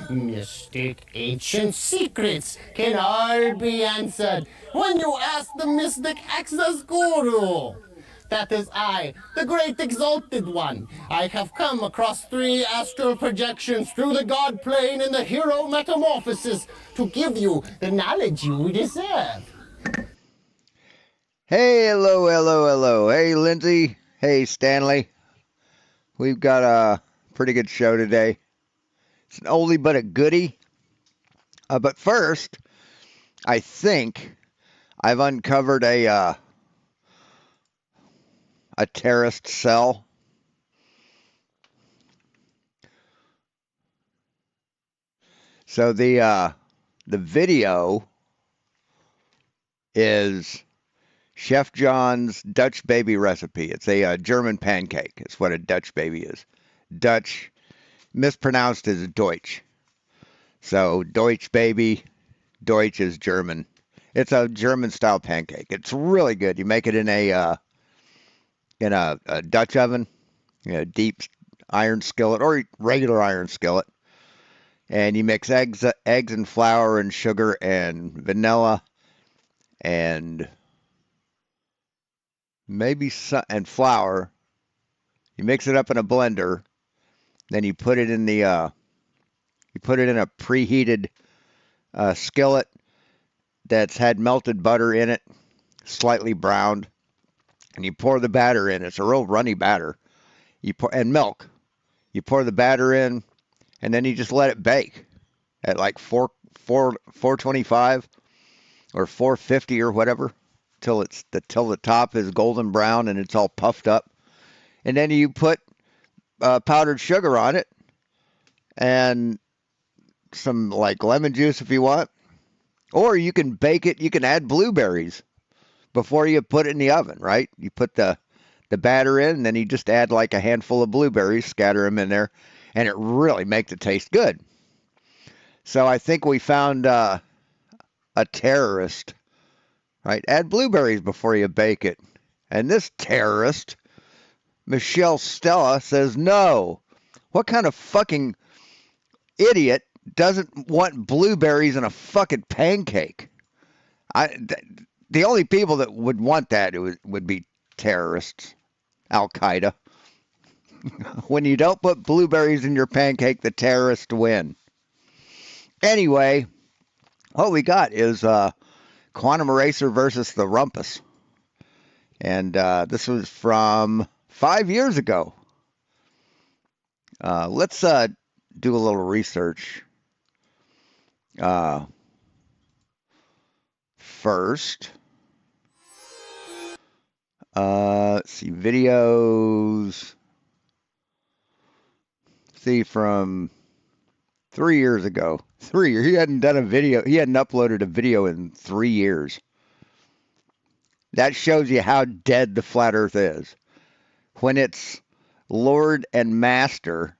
Mystic ancient secrets can all be answered when you ask the mystic access guru. That is I, the great exalted one. I have come across 3 astral projections through the god plane in the hero metamorphosis to give you the knowledge you deserve. Hey, hello. Hey, Lindsay. Hey, Stanley. We've got a pretty good show today. It's an oldie but a goodie. But first, I think I've uncovered a terrorist cell. So the video is Chef John's Dutch baby recipe. It's a German pancake. It's what a Dutch baby is. Dutch, mispronounced as Deutsch. So Deutsch baby, Deutsch is German. It's a German style pancake. It's really good. You make it in a Dutch oven, deep iron skillet or regular iron skillet, and you mix eggs and flour and sugar and vanilla and and flour. You mix it up in a blender, then you put it in a preheated skillet that's had melted butter in it, slightly browned, and you pour the batter in. It's a real runny batter. And milk. You pour the batter in, and then you just let it bake at like 425 or 450 or whatever till the top is golden brown and it's all puffed up. And then you put powdered sugar on it and some like lemon juice if you want. Or you can bake it. You can add blueberries before you put it in the oven, right? You put the batter in, and then you just add like a handful of blueberries, scatter them in there, and it really makes it taste good. So I think we found a terrorist, right? Add blueberries before you bake it. And this terrorist, Michelle Stella, says no. What kind of fucking idiot doesn't want blueberries in a fucking pancake? The only people that would want that would be terrorists, Al-Qaeda. When you don't put blueberries in your pancake, the terrorists win. Anyway, what we got is Quantum Eraser versus the Rumpus. And this was from 5 years ago. Let's do a little research. First, let's see, videos. See, from 3 years ago. 3 years. He hadn't done a video. He hadn't uploaded a video in 3 years. That shows you how dead the flat earth is. When its Lord and Master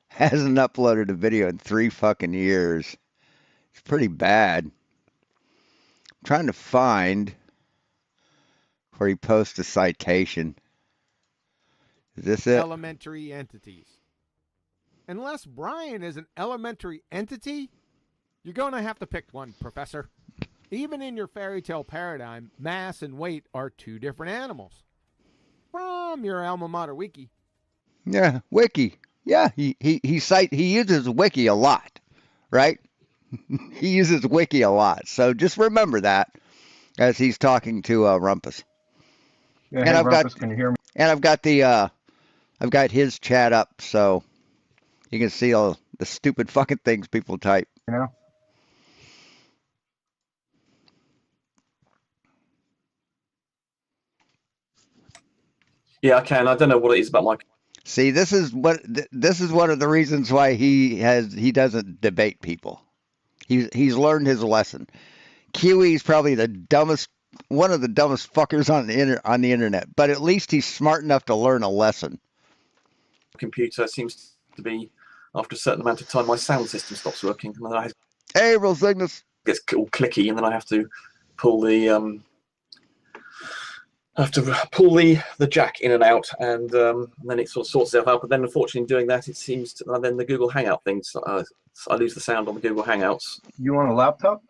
hasn't uploaded a video in 3 fucking years. It's pretty bad. trying to find where he posts a citation. Is this it? Elementary entities. Unless Brian is an elementary entity, you're going to have to pick one, Professor. Even in your fairy tale paradigm, mass and weight are two different animals. From your alma mater wiki. Yeah, wiki. Yeah, he uses wiki a lot, right? He uses wiki a lot. So just remember that as he's talking to Rumpus. Yeah, And hey, I've Rumpus, got can you hear me? and I've got the I've got his chat up so you can see all the stupid fucking things people type. You know? Yeah, I can. I don't know what it is about my. See, this is one of the reasons why he doesn't debate people. He's learned his lesson. QE's probably one of the dumbest fuckers on the internet, but at least he's smart enough to learn a lesson. Computer seems to be, after a certain amount of time, my sound system stops working, and then I Hey, Real Cygnus. gets all clicky, and then I have to pull the the jack in and out, and then it sort of sorts itself out. But then, unfortunately, in doing that, it seems to, then the Google Hangout things, I lose the sound on the Google Hangouts. You on a laptop?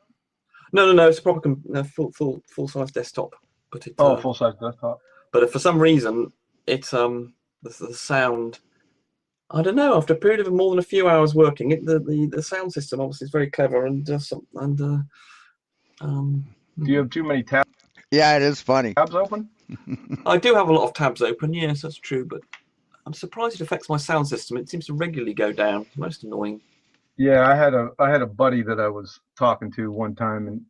No, it's a proper full size desktop. But it, Full size desktop. But for some reason, it's the sound. I don't know. After a period of more than a few hours working, the sound system obviously is very clever and Do you have too many tabs Yeah, it is funny. open? I do have a lot of tabs open. Yes, that's true. But I'm surprised it affects my sound system. It seems to regularly go down. It's most annoying. Yeah, I had a buddy that I was talking to one time, and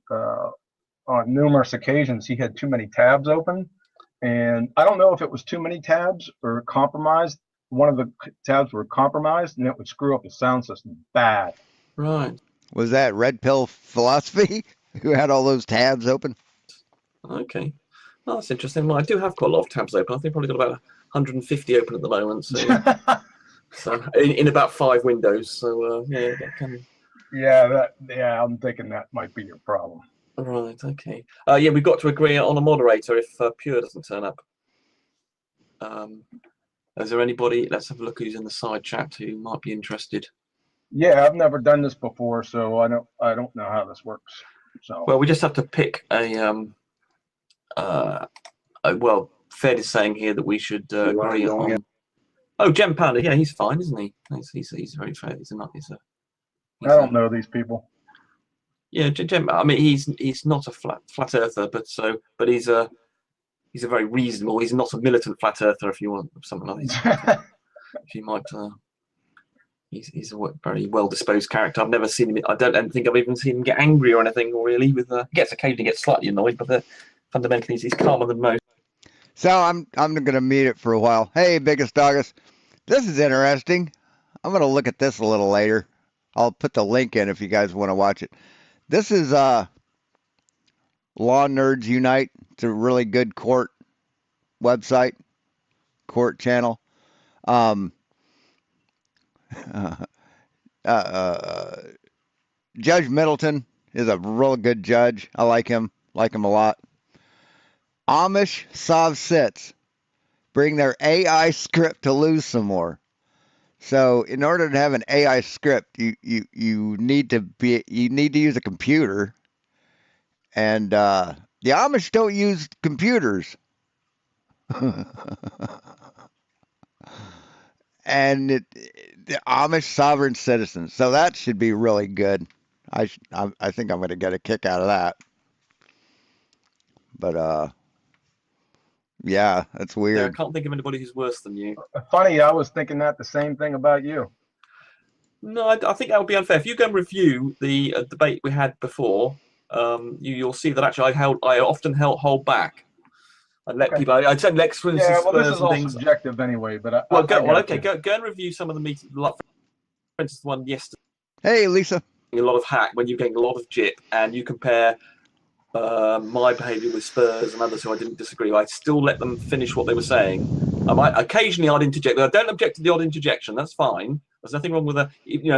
on numerous occasions he had too many tabs open, and I don't know if it was too many tabs or compromised. One of the tabs were compromised, and it would screw up the sound system bad. Right. Was that Red Pill Philosophy who had all those tabs open? Okay. Well, that's interesting. Well, I do have quite a lot of tabs open. I think I've probably got about 150 open at the moment. So, in about 5 windows. So yeah, that can. Yeah, I'm thinking that might be your problem. Right. Okay. Yeah, we've got to agree on a moderator if Pure doesn't turn up. Is there anybody? Let's have a look who's in the side chat who might be interested. Yeah, I've never done this before, so I don't know how this works. So Well, we just have to pick well, Fed is saying here that we should agree on. Oh, Gem Panda, yeah, he's fine, isn't he? He's very fair. I don't know these people. Yeah, Gem. I mean, he's not a flat earther, but he's a very reasonable. He's not a militant flat earther, if you want something like that. If you might. He's a very well-disposed character. I've never seen him. I don't think I've even seen him get angry or anything. Really, occasionally gets slightly annoyed, but fundamentally he's calmer than most. So I'm gonna mute it for a while. Hey, Biggest Doggest, this is interesting. I'm gonna look at this a little later. I'll put the link in if you guys want to watch it. This is Law Nerds Unite. It's a really good court website, court channel. Judge Middleton is a real good judge. I like him a lot. Amish Sov Sits bring their AI script to lose some more. So in order to have an AI script, you need to use a computer, and the Amish don't use computers. And the Amish sovereign citizens. So that should be really good. I think I'm going to get a kick out of that. But yeah, that's weird. Yeah, I can't think of anybody who's worse than you. Funny, I was thinking that the same thing about you. No, I think that would be unfair. If you go and review the debate we had before, you'll see that actually I often hold back. I'd let people. I'd send Lex, for instance, Yeah, well, this Spurs is and all things. subjective anyway. But Well, go and review some of the meetings. Like, for instance, the one yesterday. Hey, Lisa. A lot of hack when you're getting a lot of jip, and you compare my behaviour with Spurs and others who I didn't disagree with. I'd still let them finish what they were saying. Occasionally I'd interject. I don't object to the odd interjection. That's fine. There's nothing wrong with a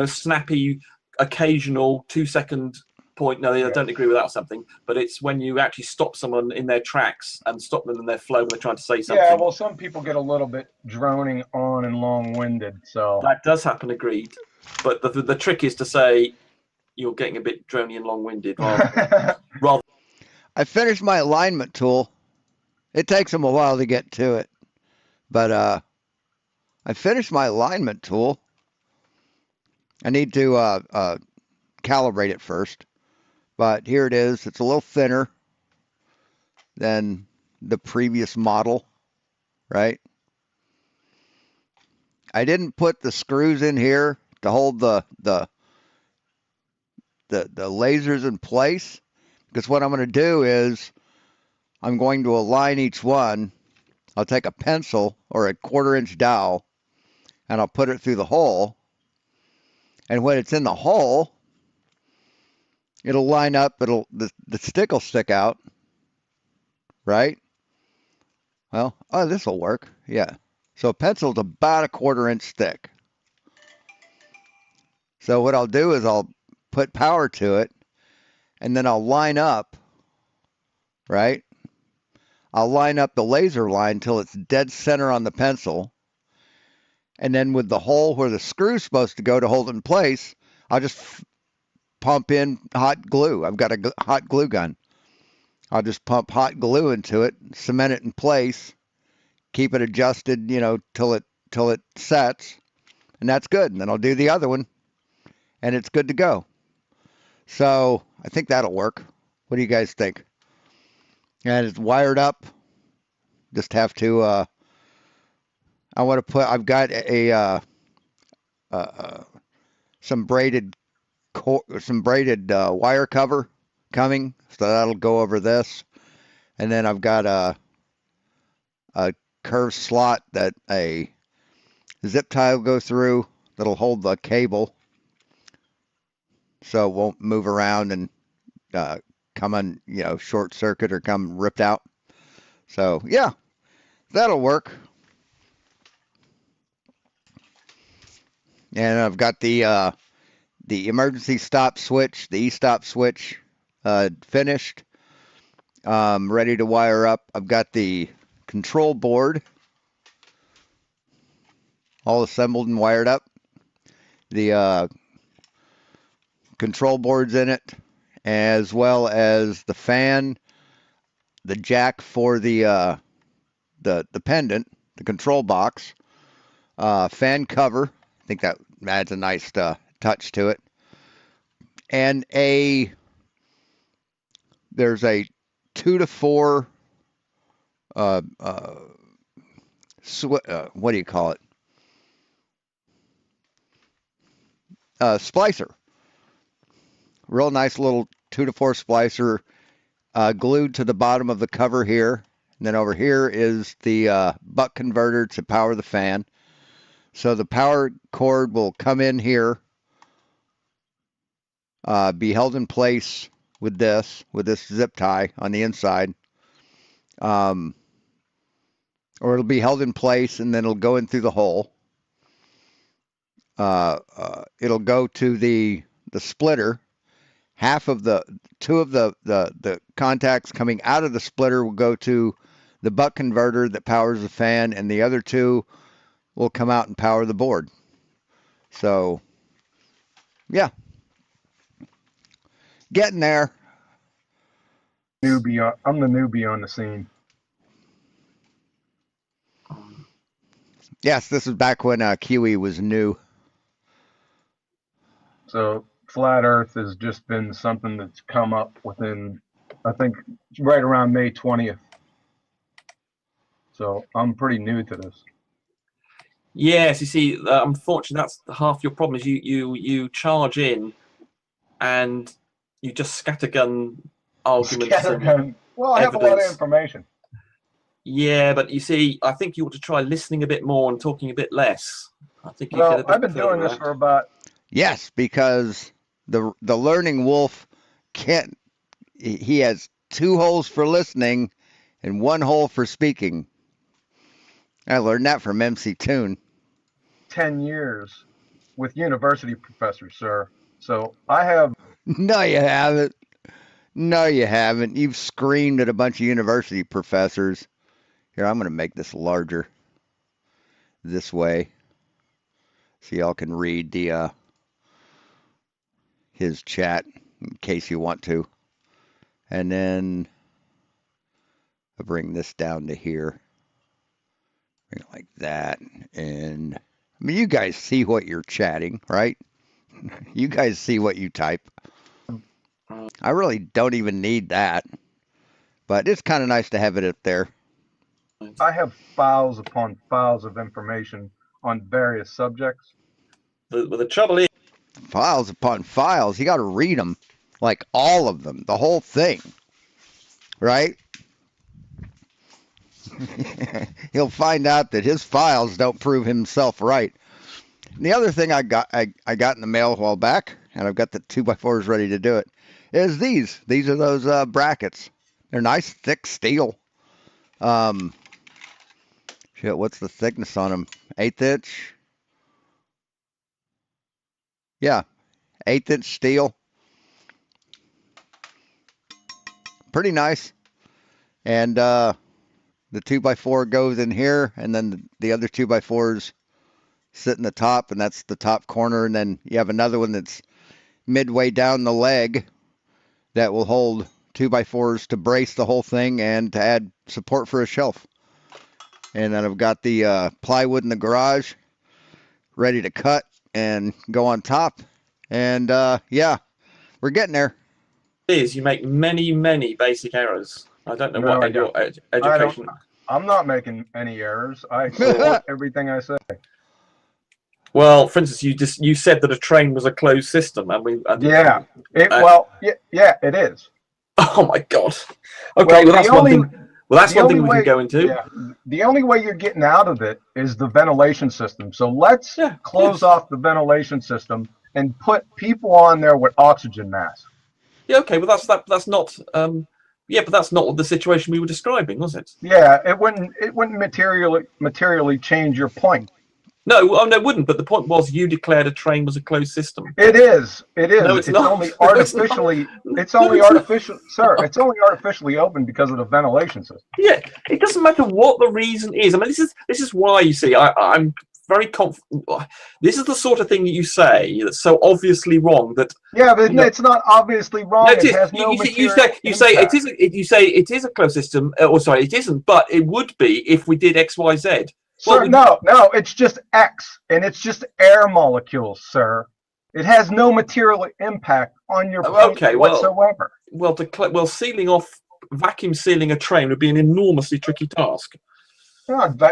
snappy, occasional 2-second point. No, I don't agree with that or something. But it's when you actually stop someone in their tracks and stop them in their flow when they're trying to say something. Yeah, well, some people get a little bit droning on and long-winded, so That does happen, agreed. But the trick is to say you're getting a bit drony and long-winded rather. I finished my alignment tool. It takes them a while to get to it, but I finished my alignment tool. I need to calibrate it first, but here it is. It's a little thinner than the previous model, right? I didn't put the screws in here to hold the lasers in place, because what I'm going to do is I'm going to align each one. I'll take a pencil or a 1/4-inch dowel and I'll put it through the hole. And when it's in the hole, it'll line up. The stick will stick out, right? Well, oh, this will work. Yeah. So a pencil's about a 1/4-inch thick. So what I'll do is I'll put power to it, and then I'll line up, right? I'll line up the laser line till it's dead center on the pencil. And then with the hole where the screw's supposed to go to hold it in place, I'll just pump in hot glue. I've got a hot glue gun. I'll just pump hot glue into it, cement it in place, keep it adjusted, till it sets, and that's good. And then I'll do the other one, and it's good to go. So I think that'll work. What do you guys think? And it's wired up. Just have to. I want to put. I've got some braided wire cover coming, so that'll go over this. And then I've got a curved slot that a zip tie will go through that'll hold the cable, so it won't move around and come on, short circuit or come ripped out. So yeah, that'll work. And I've got the emergency stop switch, the e-stop switch, finished, ready to wire up. I've got the control board all assembled and wired up. The control board's in it, as well as the fan, the jack for the pendant, the control box, fan cover. I think that adds a nice touch to it. And there's a 2 to 4 what do you call it? Splicer. Real nice little 2 to 4 splicer glued to the bottom of the cover here. And then over here is the buck converter to power the fan. So the power cord will come in here, be held in place with this zip tie on the inside. Or it'll be held in place and then it'll go in through the hole. It'll go to the splitter. Two of the contacts coming out of the splitter will go to the buck converter that powers the fan, and the other 2 will come out and power the board. So, yeah. Getting there. I'm the newbie on the scene. Yes, this is back when Kiwi was new. So flat Earth has just been something that's come up within, I think, right around May 20th. So I'm pretty new to this. Yes, you see, unfortunately, that's half your problem. Is you charge in, and you just scattergun arguments. Well, I have a lot of information. Yeah, but you see, I think you ought to try listening a bit more and talking a bit less. I think you Well, I've been doing this for about. Yes, because the learning wolf can't. He has 2 holes for listening and 1 hole for speaking. I learned that from MC Toon. 10 years with university professors, sir. So I have No, you haven't. No, you haven't. You've screamed at a bunch of university professors. Here, I'm going to make this larger this way so y'all can read the his chat in case you want to. And then I'll bring this down to here. Bring it like that. And I mean, you guys see what you're chatting, right? You guys see what you type. I really don't even need that, but it's kind of nice to have it up there. I have files upon files of information on various subjects. The trouble is, Files upon files. You got to read them, like all of them, the whole thing, right? He'll find out that his files don't prove himself right. And the other thing I got in the mail a while back, and I've got the 2x4s ready to do it, is these. These are those brackets. They're nice, thick steel. Shit, what's the thickness on them? 1/8 inch? Yeah, 1/8 inch steel. Pretty nice. And the 2x4 goes in here, and then the other 2x4s sit in the top, and that's the top corner. And then you have another one that's midway down the leg that will hold 2x4s to brace the whole thing and to add support for a shelf. And then I've got the plywood in the garage ready to cut and go on top. And yeah, we're getting there. you make many basic errors. I don't know No, what I in your don't. education. I'm not making any errors. I support everything I say. Well, for instance, you said that a train was a closed system, and Yeah. Yeah, it is. Oh my God. Okay, well that's one thing. Well, that's one thing we can go into. Yeah, the only way you're getting out of it is the ventilation system. So let's close off the ventilation system and put people on there with oxygen masks. Yeah, okay, well that's not yeah, but that's not the situation we were describing, was it? Yeah, it wouldn't materially change your point. No, oh no, it wouldn't. But the point was, you declared a train was a closed system. It is. It is. No, it's not. Only artificially. It's only artificial, sir. It's only artificially open because of the ventilation system. Yeah, it doesn't matter what the reason is. I mean, this is why you see, I'm very confident. This is the sort of thing that you say that's so obviously wrong that. Yeah, but it's not obviously wrong. No, it has no you say it is a closed system. Or sorry, it isn't. But it would be if we did X, Y, Z. Sir, no, it's just X, and it's just air molecules, sir. It has no material impact on your point whatsoever. Well, sealing off, vacuum sealing a train would be an enormously tricky task.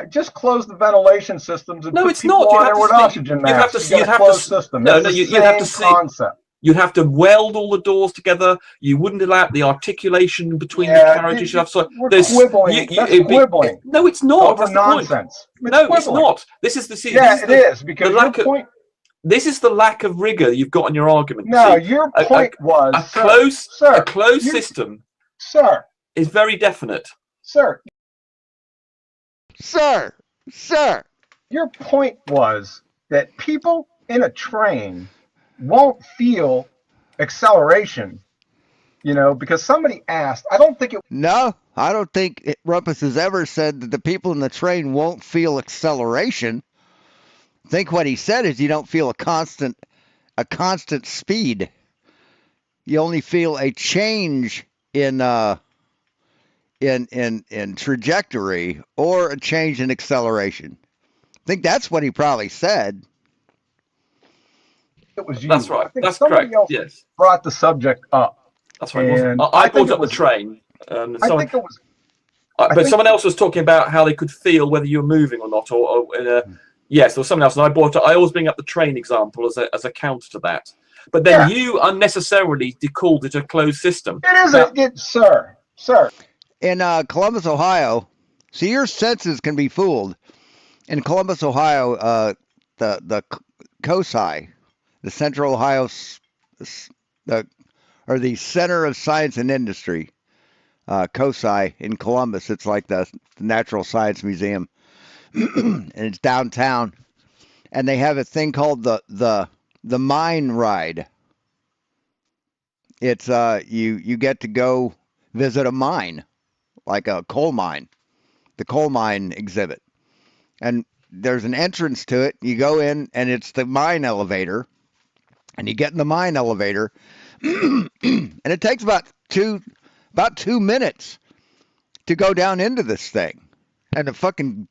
Just close the ventilation systems and put people on there with oxygen masks. You'd have to system. No, you'd have to see. Concept. You'd have to weld all the doors together. You wouldn't allow the articulation between the carriages. That's quibbling. Quibbling. No, it's not. That's nonsense. It's not. This is the. Yeah, it is because your point. This is the lack of rigor you've got in your argument. No, your point was a closed system. Sir, is very definite. Sir. Your point was that people in a train won't feel acceleration, because somebody asked. I don't think it. No, I don't think Rumpus has ever said that the people in the train won't feel acceleration. I think what he said is you don't feel a constant speed. You only feel a change in trajectory or a change in acceleration. I think that's what he probably said. It was you. That's right. That's somebody correct. Else yes. Brought the subject up. That's right. I brought up the train. I think it was. But someone else was talking about how they could feel whether you were moving or not, yes, there was someone else, and I always bring up the train example as a counter to that. But then you unnecessarily called it a closed system. It is sir. In Columbus, Ohio, see, your senses can be fooled. In Columbus, Ohio, the COSI, the Central Ohio, the Center of Science and Industry, COSI in Columbus. It's like the Natural Science Museum, and it's downtown. And they have a thing called the mine ride. It's you get to go visit a mine, like a coal mine, the coal mine exhibit, and there's an entrance to it. You go in, and it's the mine elevator, and you get in the mine elevator, and it takes about 2 minutes to go down into this thing, and the fucking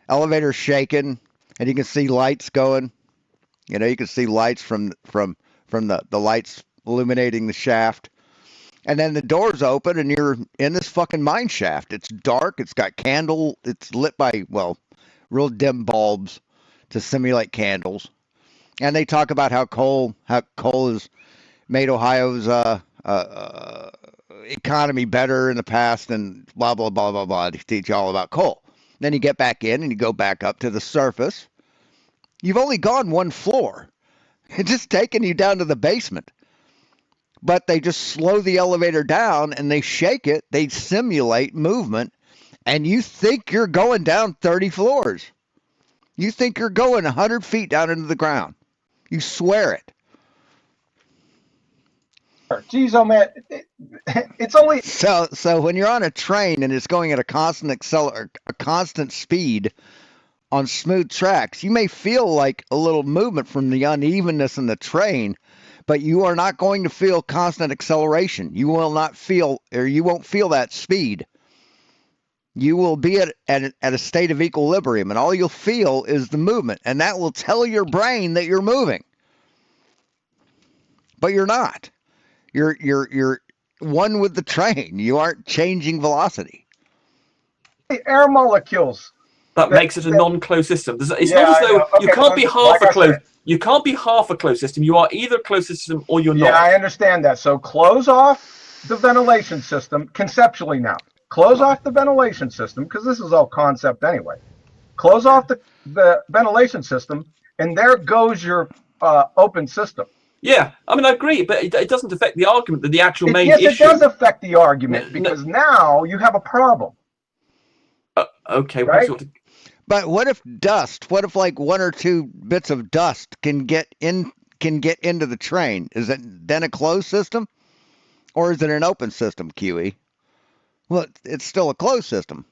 elevator's shaking, and you can see lights going. You know, you can see lights from the lights illuminating the shaft. And then the doors open and you're in this fucking mine shaft. It's dark, it's got it's lit by, well, real dim bulbs to simulate candles. And they talk about how coal has made Ohio's economy better in the past and blah blah blah blah blah to teach you all about coal. Then you get back in and you go back up to the surface. You've only gone one floor. It's just taking you down to the basement. But they just slow the elevator down and they shake it. They simulate movement. And you think you're going down 30 floors. You think you're going 100 feet down into the ground. You swear it. Geez, oh man, it's only So when you're on a train and it's going at a constant speed on smooth tracks, you may feel like a little movement from the unevenness in the train, but you are not going to feel constant acceleration. You will not feel, or you won't feel that speed. You will be at a state of equilibrium, and all you'll feel is the movement, and that will tell your brain that you're moving. But you're not. You're one with the train. You aren't changing velocity. air molecules. That makes it a non-closed system. It's Yeah, not as I though know. you Okay, can't be half like a I closed. said. You can't be half a closed system. You are either a closed system or you're Yeah, not. I understand that. So close off the ventilation system conceptually now. Close off the ventilation system because this is all concept anyway. Close off the ventilation system, and there goes your open system. Yeah, I mean, I agree, but it doesn't affect the argument that the actual main Yes, issue. it does affect the argument No. because now you have a problem. Okay, Right? But what if like one or two bits of dust can get into the train? Is it then a closed system? Or is it an open system, QE? Well, it's still a closed system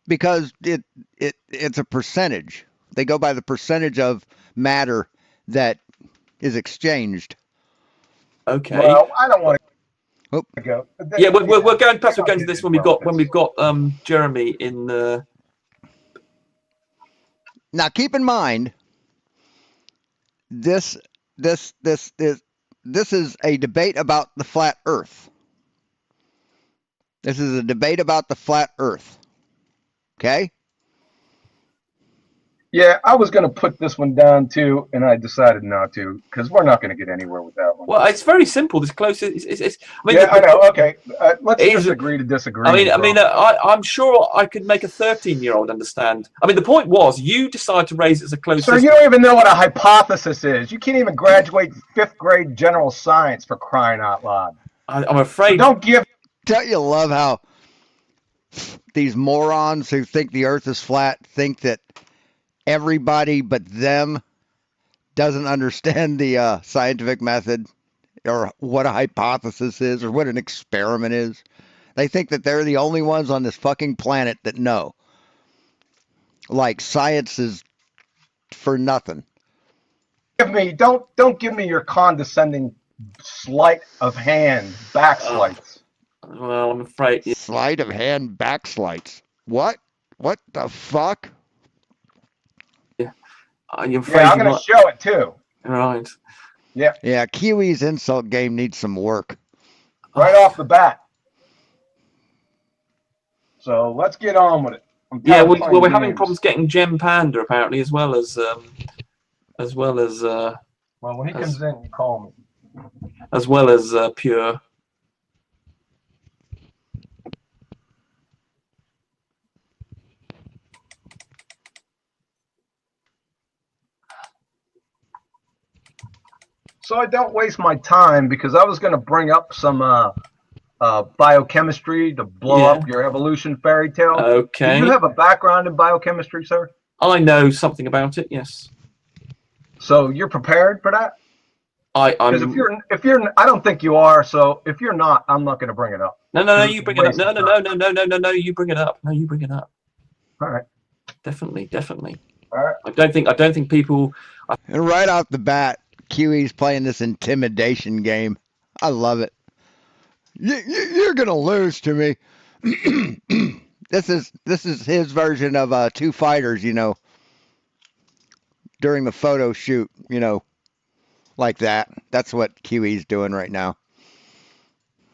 because it's a percentage. They go by the percentage of matter that is exchanged. Okay. Well, I don't want Oh. to go. Yeah, we're going past. We're going to Get this into when we've got Jeremy in. Now, keep in mind, this is a debate about the flat Earth. This is a debate about the flat Earth. Okay? Yeah, I was going to put this one down too, and I decided not to because we're not going to get anywhere with that one. Well, it's very simple. This close. I mean, Yeah, I know. Okay, let's just agree to disagree. I'm sure I could make a 13-year-old understand. I mean, the point was you decided to raise it as a closed Sir, system. you don't even know what a hypothesis is. You can't even graduate 5th grade general science for crying out loud. I'm afraid. So don't give. Don't you love how these morons who think the Earth is flat think that everybody but them doesn't understand the scientific method or what a hypothesis is or what an experiment is? They think that they're the only ones on this fucking planet that know. Like science is for nothing. Don't give me your condescending sleight of hand backslides. Well, I'm afraid. Sleight of hand backslides. What? What the fuck? You're afraid Yeah, I'm going to show it too. Right. Yeah. Yeah, Kiwi's insult game needs some work. Right off the bat. So let's get on with it. Yeah, we're having problems getting Gem Panda apparently, as well as. Well, when he comes in, you call me. As well as Pure. So I don't waste my time because I was going to bring up some biochemistry to blow up your evolution fairy tale. Okay. Do you have a background in biochemistry, sir? I know something about it, yes. So you're prepared for that? Because I'm if you're, I don't think you are. So if you're not, I'm not going to bring it up. no. You bring it up. Waste of No. You bring it up. No, you bring it up. All right. Definitely. All right. I don't think people. And right off the bat, QE's playing this intimidation game. I love it. You're gonna lose to me. This is his version of two fighters, during the photo shoot, like that. That's what QE's doing right now.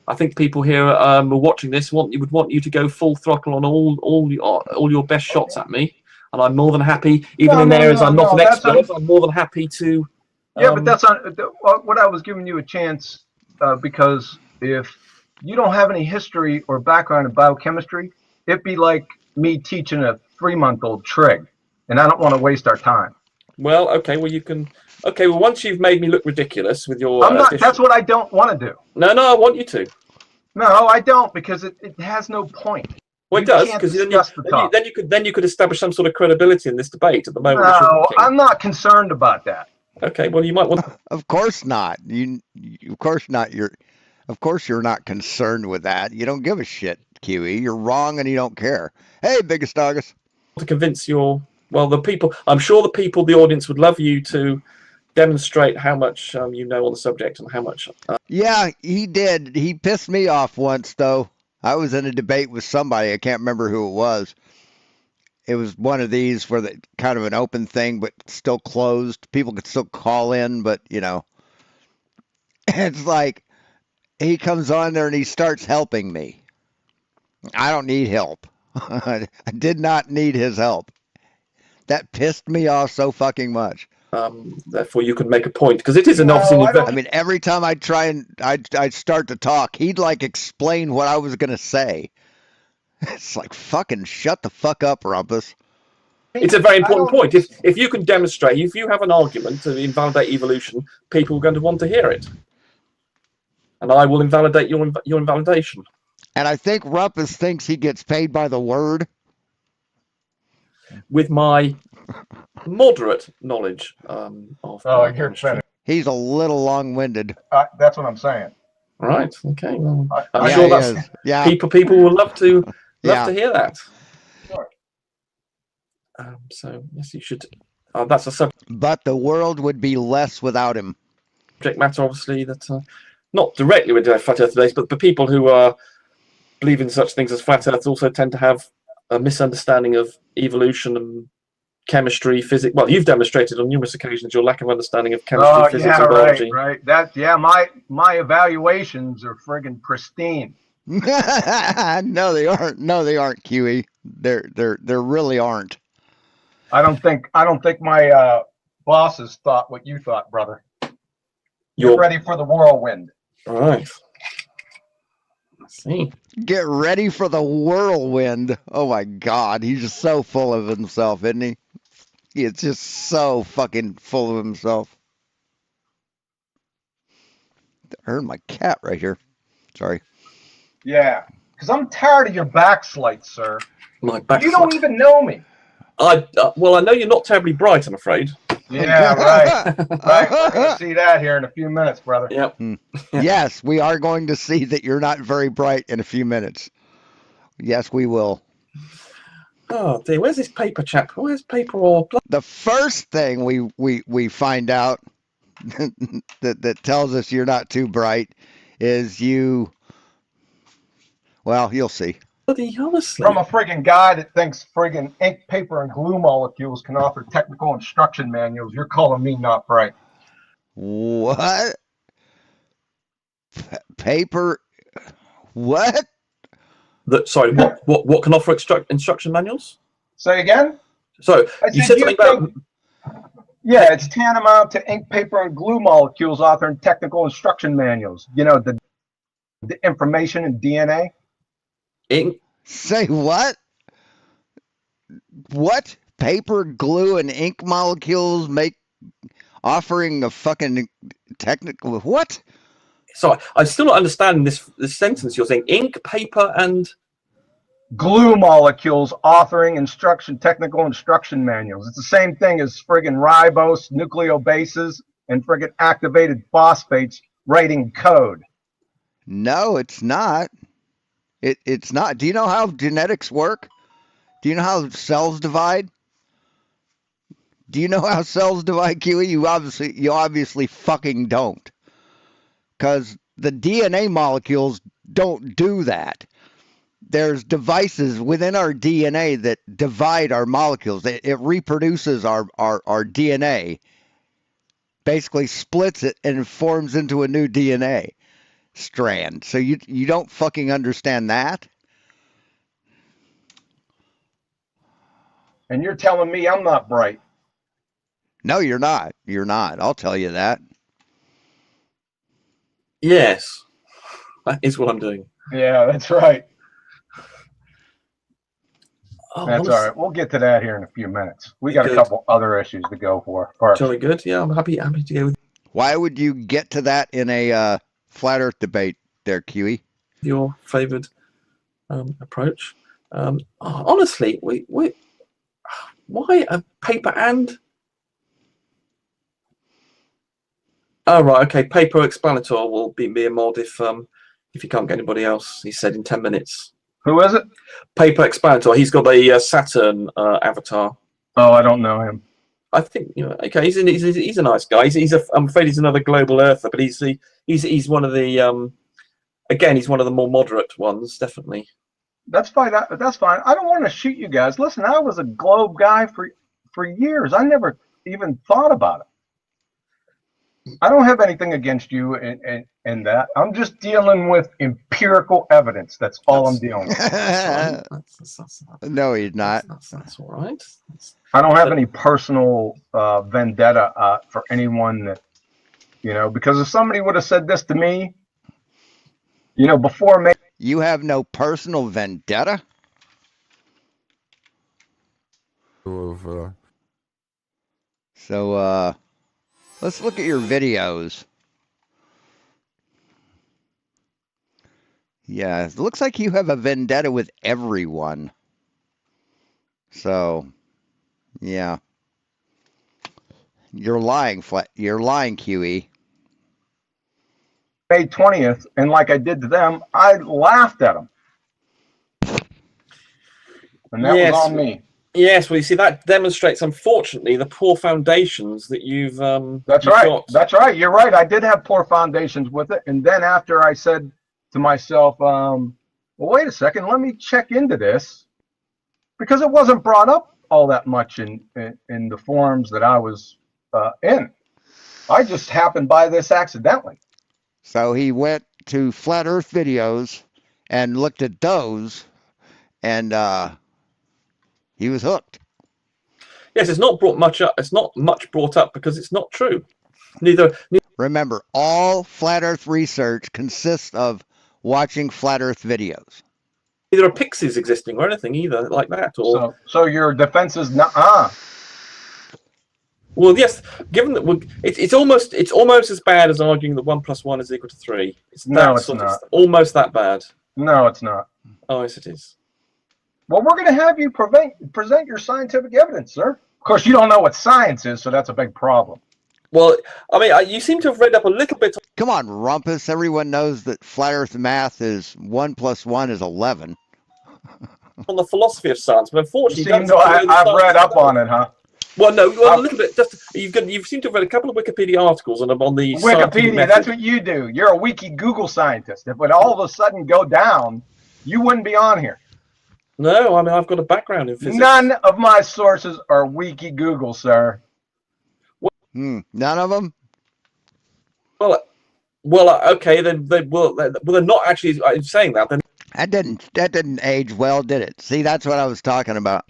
I think people here are watching this would want you to go full throttle on all your best shots at me, and I'm more than happy, even in areas I'm not an expert. I'm more than happy to. Yeah, but that's on what I was giving you a chance because if you don't have any history or background in biochemistry, it'd be like me teaching a 3-month-old trig, and I don't want to waste our time. Well, okay. Well, you can. Okay. Well, once you've made me look ridiculous with your. I'm not. That's what I don't want to do. No, I want you to. No, I don't, because it has no point. Well, it does, because then you could establish some sort of credibility in this debate at the moment. No, I'm not concerned about that. Okay. Well, you might want. Of course not. Of course not. Of course you're not concerned with that. You don't give a shit, QE. You're wrong, and you don't care. Hey, biggest August. To convince the people. I'm sure the audience would love you to demonstrate how much you know on the subject and how much. Yeah, he did. He pissed me off once, though. I was in a debate with somebody. I can't remember who it was. It was one of these where the kind of an open thing, but still closed. People could still call in, but it's like he comes on there and he starts helping me. I don't need help. I did not need his help. That pissed me off so fucking much. Therefore, you can make a point because it is an I mean, every time I try and I'd start to talk, he'd like explain what I was gonna say. It's like, fucking shut the fuck up, Rumpus. It's a very important point. If you can demonstrate, if you have an argument to invalidate evolution, people are going to want to hear it, and I will invalidate your invalidation. And I think Rumpus thinks he gets paid by the word. With my moderate knowledge of. Oh, you're finished. He's a little long-winded. That's what I'm saying. Right. Okay. Well, I'm yeah, sure that's yeah. People will love to to hear that. Sure. So yes, you should. That's a subject But the world would be less without him. matter, obviously, that not directly with flat Earth days, but the people who believe in such things as flat Earth also tend to have a misunderstanding of evolution and chemistry, physics. Well, you've demonstrated on numerous occasions your lack of understanding of chemistry, physics, and biology. Right. My evaluations are friggin' pristine. No, they aren't. No, they aren't, QE. There really aren't. I don't think my bosses thought what you thought, brother. You're ready for the whirlwind. All right. Let's see. Get ready for the whirlwind. Oh my God, he's just so full of himself, isn't he? He's just so fucking full of himself. I heard my cat right here. Sorry. Yeah, because I'm tired of your backslight, sir. My back. You don't even know me. Well, I know you're not terribly bright, I'm afraid. Yeah, right. Right. We're gonna see that here in a few minutes, brother. Yep. Yes, we are going to see that you're not very bright in a few minutes. Yes, we will. Oh dear, where's this paper, chap? Where's paper or blood? The first thing we find out that tells us you're not too bright is you. Well, you'll see. Bloody honestly. From a friggin' guy that thinks friggin' ink, paper, and glue molecules can offer technical instruction manuals, you're calling me not bright. What? Paper? What? Sorry, what can offer instruction manuals? Say again? So you said something about. Yeah, it's tantamount to ink, paper, and glue molecules authoring technical instruction manuals. You know, the information in DNA. Ink. Say what? What? Paper, glue, and ink molecules make offering a fucking technical what? So I'm still not understanding this sentence. You're saying ink, paper, and glue molecules authoring technical instruction manuals. It's the same thing as friggin' ribose, nucleobases, and friggin' activated phosphates writing code. No, it's not. It's not. Do you know how genetics work? Do you know how cells divide? Do you know how cells divide, Kiwi? You obviously fucking don't. Because the DNA molecules don't do that. There's devices within our DNA that divide our molecules. It reproduces our DNA, basically splits it, and forms into a new DNA strand. So you don't fucking understand that? And you're telling me I'm not bright. No, you're not. You're not. I'll tell you that. Yes, that is what I'm doing. Yeah, that's right. Oh, That's all right. We'll get to that here in a few minutes. We got Good. a couple other issues to go for first. Jolly good. Yeah, I'm happy to go with Why would you get to that in a flat Earth debate there, Kiwi? your favoured approach. Honestly, why a paper and? Oh right, okay. Paper explanator will be a mod if you can't get anybody else. He said in 10 minutes. Who is it? Paper explanator. He's got a Saturn avatar. Oh, I don't know him. I think okay. He's a nice guy. I'm afraid he's another global earther, but he's one of the again, he's one of the more moderate ones, definitely. That's fine. That's fine. I don't want to shoot you guys. Listen, I was a globe guy for years. I never even thought about it. I don't have anything against you in that. I'm just dealing with empirical evidence. That's all I'm dealing with. That's No, he's not. That's all right. I don't have any personal vendetta for anyone that, because if somebody would have said this to me, before me. You have no personal vendetta? So, let's look at your videos. Yeah, it looks like you have a vendetta with everyone. So, yeah. You're lying, QE. May 20th, and like I did to them, I laughed at them. And that was on me. Yes, well, you see, that demonstrates, unfortunately, the poor foundations that you've That's you've right. got. That's right. You're right. I did have poor foundations with it. And then after I said to myself, well, wait a second, let me check into this. Because it wasn't brought up all that much in the forums that I was in. I just happened by this accidentally. So he went to Flat Earth videos and looked at those, and he was hooked. Yes, it's not brought much up. It's not much brought up because it's not true. Remember, all Flat Earth research consists of watching Flat Earth videos. Neither are pixies existing or anything either like that. Or so your defense is not. Well, yes. Given that it's almost as bad as arguing that 1 + 1 is equal to 3. It's not. Almost that bad. No, it's not. Oh, yes, it is. Well, we're going to have you present your scientific evidence, sir. Of course, you don't know what science is, so that's a big problem. Well, I mean, you seem to have read up a little bit. Come on, Rumpus. Everyone knows that Flat Earth math is 1 + 1 is 11. On the philosophy of science, but unfortunately, I've read up on it, huh? Well, no, a little bit. Just you've seemed to have read a couple of Wikipedia articles on the Wikipedia. That's what you do. You're a wiki Google scientist. If it all of a sudden go down, you wouldn't be on here. No, I mean I've got a background in physics. None of my sources are wiki Google, sir. None of them. Well, okay, then they're not actually saying that. Then That didn't age well, did it? See, that's what I was talking about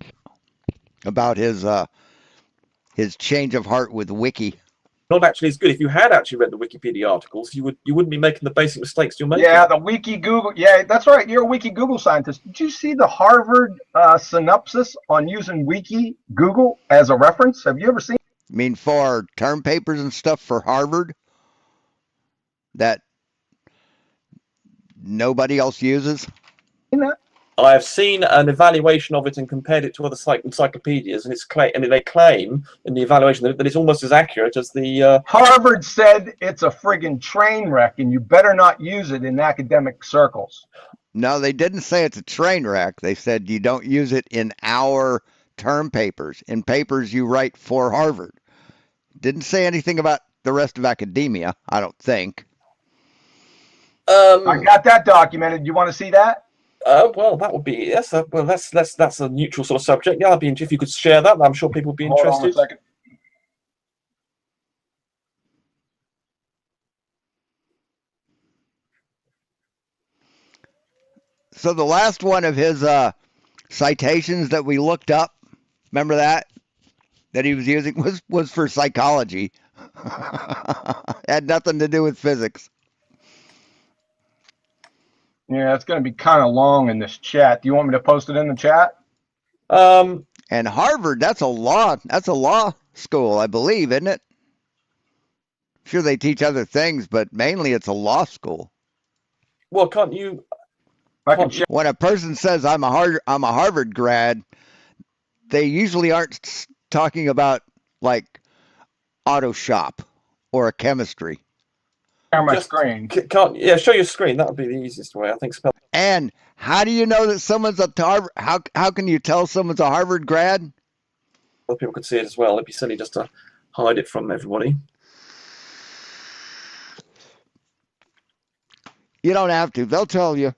his change of heart with Wiki. Not actually as good. If you had actually read the Wikipedia articles, you wouldn't be making the basic mistakes you're making. Yeah, the wiki Google. Yeah, that's right. You're a wiki Google scientist. Did you see the Harvard synopsis on using wiki Google as a reference? Have you ever seen? I mean, for term papers and stuff for Harvard that nobody else uses. That? I've seen an evaluation of it and compared it to other encyclopedias, and they claim in the evaluation that it's almost as accurate as the. Harvard said it's a friggin' train wreck, and you better not use it in academic circles. No, they didn't say it's a train wreck. They said you don't use it in our term papers, in papers you write for Harvard. Didn't say anything about the rest of academia, I don't think. I got that documented. You want to see that? Well, that would be that's a neutral sort of subject. Yeah, I'd be if you could share that. I'm sure people would be interested. Hold on a second. So the last one of his citations that we looked up, remember that he was using was for psychology. Had nothing to do with physics. Yeah, it's going to be kind of long in this chat. Do you want me to post it in the chat? And Harvard, that's a law school, I believe, isn't it? Sure, they teach other things, but mainly it's a law school. Well, can't you? When a person says I'm a Harvard grad, they usually aren't talking about like auto shop or a chemistry. Share my screen. Show your screen. That would be the easiest way, I think. And how do you know that someone's a Harvard? How can you tell someone's a Harvard grad? Other people could see it as well. It'd be silly just to hide it from everybody. You don't have to. They'll tell you.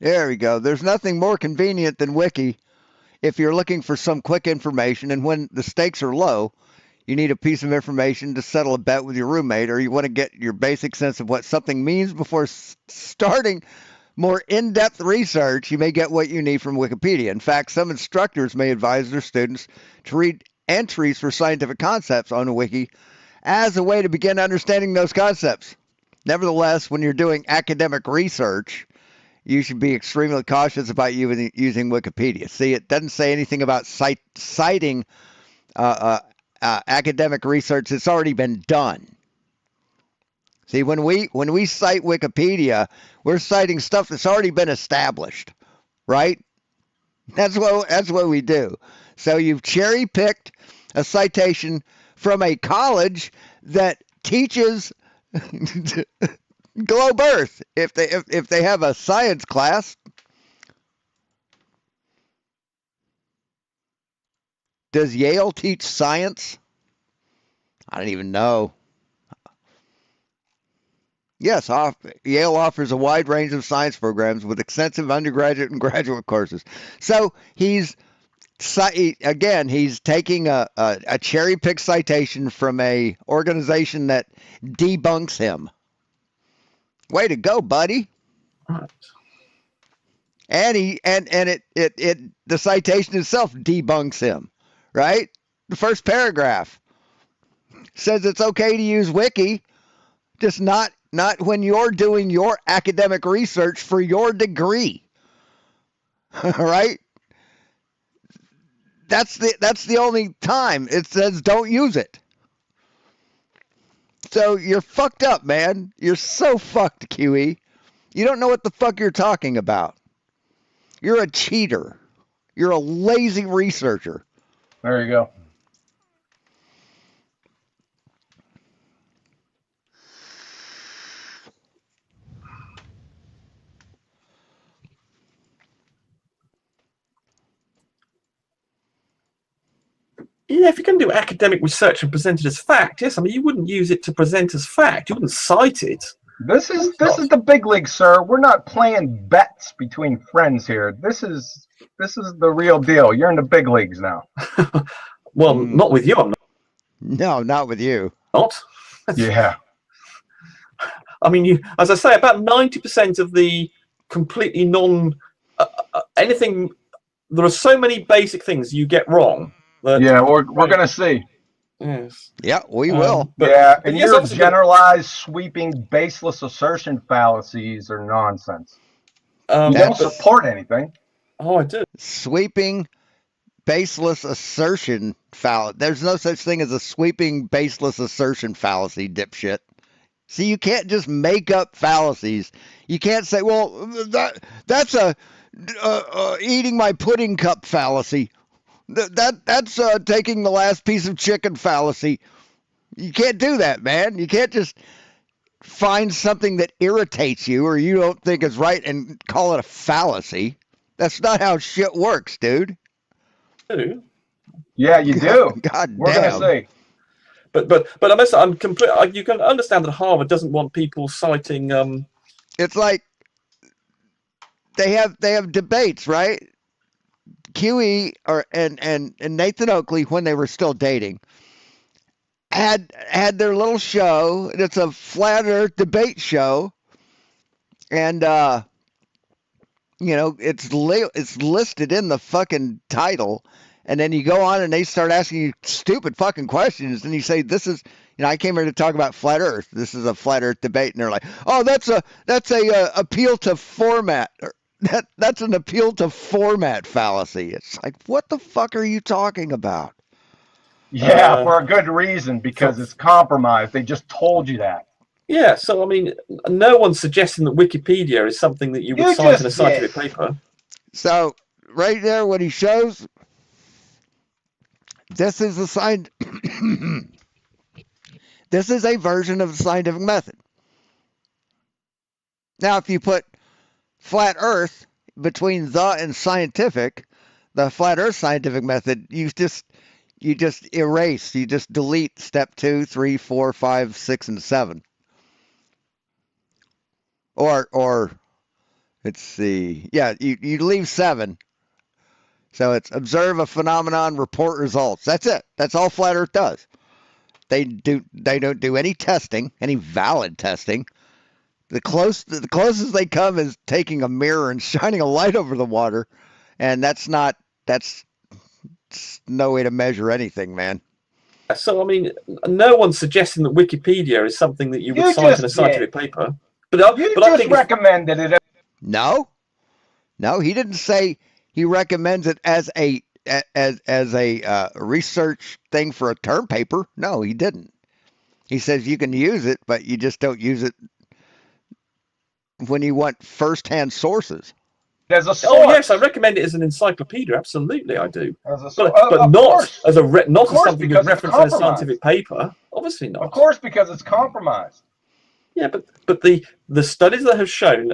There we go. There's nothing more convenient than Wiki if you're looking for some quick information, and when the stakes are low, you need a piece of information to settle a bet with your roommate, or you want to get your basic sense of what something means before starting more in-depth research. You may get what you need from Wikipedia. In fact, some instructors may advise their students to read entries for scientific concepts on a wiki as a way to begin understanding those concepts. Nevertheless, when you're doing academic research, you should be extremely cautious about using Wikipedia. See, it doesn't say anything about citing academic research that's already been done. See, when we cite Wikipedia, we're citing stuff that's already been established, right? That's what we do. So you've cherry-picked a citation from a college that teaches globe Earth if they have a science class. Does Yale teach science? I don't even know. Yes, Yale offers a wide range of science programs with extensive undergraduate and graduate courses. So he's taking a cherry-picked citation from a organization that debunks him. Way to go, buddy. Right. And the citation itself debunks him, right? The first paragraph says it's okay to use Wiki, just not when you're doing your academic research for your degree. Right? That's the only time it says don't use it. So you're fucked up, man. You're so fucked, QE. You don't know what the fuck you're talking about. You're a cheater. You're a lazy researcher. There you go. Yeah, if you're going to do academic research and present it as fact, yes, I mean you wouldn't use it to present as fact. You wouldn't cite it. This is the big league, sir. We're not playing bets between friends here. This is the real deal. You're in the big leagues now. Well, not with you. I'm not. No, not with you. Not. Yeah. I mean, as I say, about 90% of the completely anything. There are so many basic things you get wrong. Yeah, we're gonna see. Yes. Yeah, we will. And your generalized, sweeping, baseless assertion fallacies are nonsense. You don't support anything. Oh, I do. Sweeping, baseless assertion fallacy. There's no such thing as a sweeping, baseless assertion fallacy, dipshit. See, you can't just make up fallacies. You can't say, well, that's a eating my pudding cup fallacy. That's taking the last piece of chicken fallacy. You can't do that, man. You can't just find something that irritates you or you don't think is right and call it a fallacy. That's not how shit works, dude. Do. Yeah, you do. God We're damn. gonna say. But I'm complete. You can understand that Harvard doesn't want people citing. It's like they have debates, right? QE and Nathan Oakley, when they were still dating, had their little show. It's a flat earth debate show, and it's listed in the fucking title. And then you go on and they start asking you stupid fucking questions, and you say, "This is, I came here to talk about flat Earth. This is a flat Earth debate." And they're like, "Oh, that's a appeal to format. That's an appeal to format fallacy." It's like, what the fuck are you talking about? Yeah, for a good reason, because it's compromised. They just told you that. Yeah, so I mean, no one's suggesting that Wikipedia is something that you would cite in a scientific paper. So right there, what he shows, this is a sign. This is a version of the scientific method. Now, if you put flat Earth between the and scientific, the flat Earth scientific method, you just erase, you just delete step 2, 3, 4, 5, 6, and 7. Or let's see, yeah, you leave 7. So it's observe a phenomenon, report results. That's it. That's all flat Earth does. They don't do any testing, any valid testing. The closest they come is taking a mirror and shining a light over the water, and that's no way to measure anything, man. So I mean, no one's suggesting that Wikipedia is something that you would cite in a scientific paper. But I think recommended it. No, he didn't say he recommends it as a research thing for a term paper. No, he didn't. He says you can use it, but you just don't use it when you want first-hand sources. As a source. Oh yes, I recommend it as an encyclopedia. Absolutely, I do. But not as something you reference in a scientific paper. Obviously not. Of course, because it's compromised. Yeah, but the studies that have shown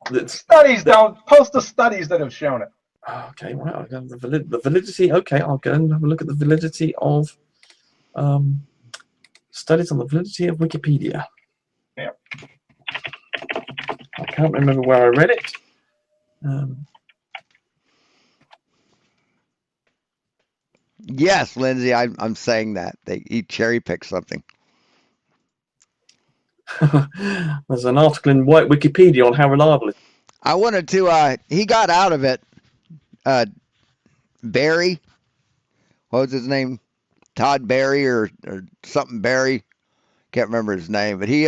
that don't post the studies that have shown it. Okay, right. I'll go the validity. Okay, I'll go and have a look at the validity of studies on the validity of Wikipedia. Yeah. I can't remember where I read it. Yes, Lindsay, I'm saying that he cherry picked something. There's an article in White Wikipedia on how reliable it is. I wanted to. He got out of it. Barry, what was his name? Todd Barry or something Barry. Can't remember his name, but he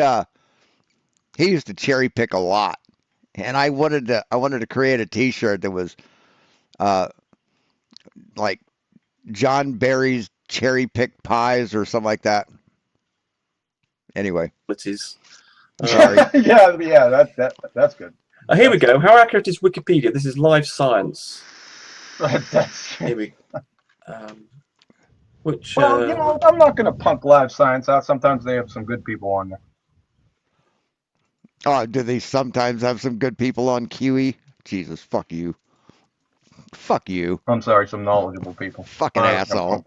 used to cherry pick a lot. And I wanted to create a T-shirt that was like John Barry's cherry picked pies or something like that. Anyway, It is. Sorry. yeah, that's good. Here we go. How accurate is Wikipedia? This is live science. Here we. Well, I'm not going to punk live science out. Sometimes they have some good people on there. Oh, do they sometimes have some good people on QE? Jesus, fuck you. Fuck you. I'm sorry, some knowledgeable people. Fucking asshole.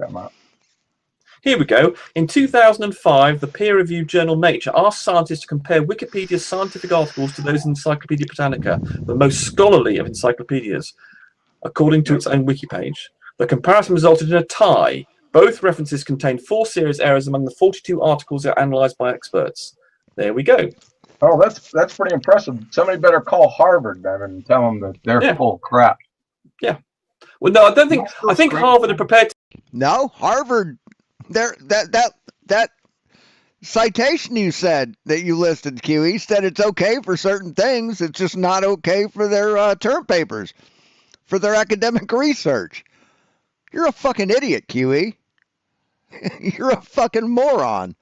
Here we go. In 2005, the peer-reviewed journal Nature asked scientists to compare Wikipedia's scientific articles to those in Encyclopedia Britannica, the most scholarly of encyclopedias, according to its own wiki page. The comparison resulted in a tie. Both references contained 4 serious errors among the 42 articles that are analyzed by experts. There we go. Oh, that's pretty impressive. Somebody better call Harvard then and tell them that they're full of crap. Yeah. Well, no, I don't think. I think Harvard are prepared. No, Harvard. That citation you said that you listed, QE, said it's okay for certain things. It's just not okay for their term papers. for their academic research. You're a fucking idiot, QE. You're a fucking moron.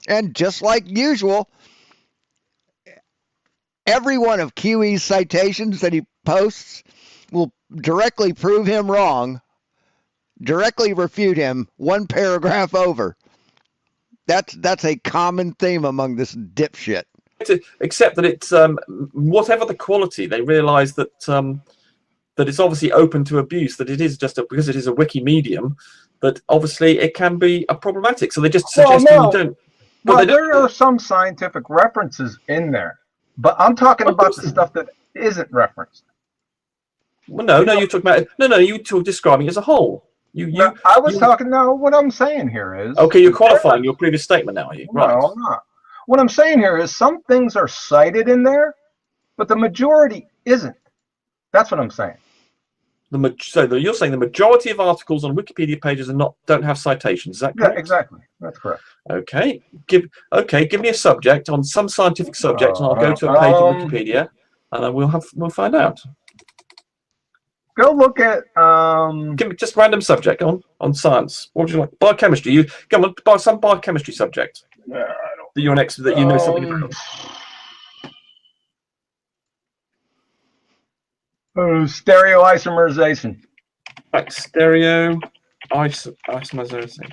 And just like usual, every one of QE's citations that he posts will directly prove him wrong, directly refute him one paragraph over. That's a common theme among this dipshit. Except that it's whatever the quality, they realise that that it's obviously open to abuse. That it is just because it is a wiki medium, that obviously it can be problematic. So they just suggest you don't. Well, there are some scientific references in there, but I'm talking about the stuff that isn't referenced. Well, no, you're talking about you talk describing it as a whole. I was talking. No, what I'm saying here is. Okay, you're qualifying your previous statement now, are you? Right. No, I'm not. What I'm saying here is some things are cited in there, but the majority isn't. That's what I'm saying. So you're saying the majority of articles on Wikipedia pages don't have citations. Is that correct? Yeah, exactly. That's correct. Okay. Give me a subject on some scientific subject, and I'll go to a page of Wikipedia, and we'll find out. Go look at Give me just random subject on science. What would you like? Biochemistry. You come on, buy some biochemistry subject. I don't. That you're an expert. That you know something about. Stereoisomerization. Like stereoisomerization.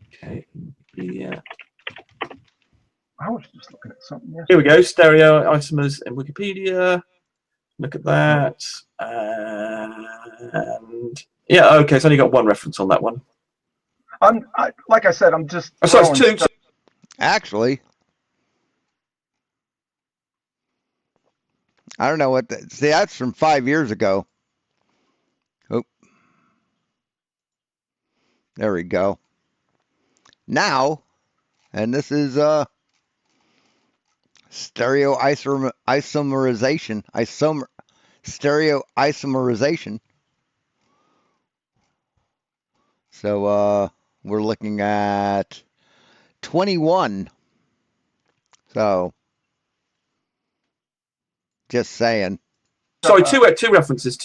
Okay. Yeah. I was just looking at something. Here we go. Stereoisomers in Wikipedia. Look at that. And yeah, okay. It's only got one reference on that one. Like I said, I'm just. Oh, sorry, it's two. Actually, I don't know what see, that's from 5 years ago. Oh, there we go. Now, and this is stereoisomerization. So we're looking at 21. So just saying. Sorry, two references.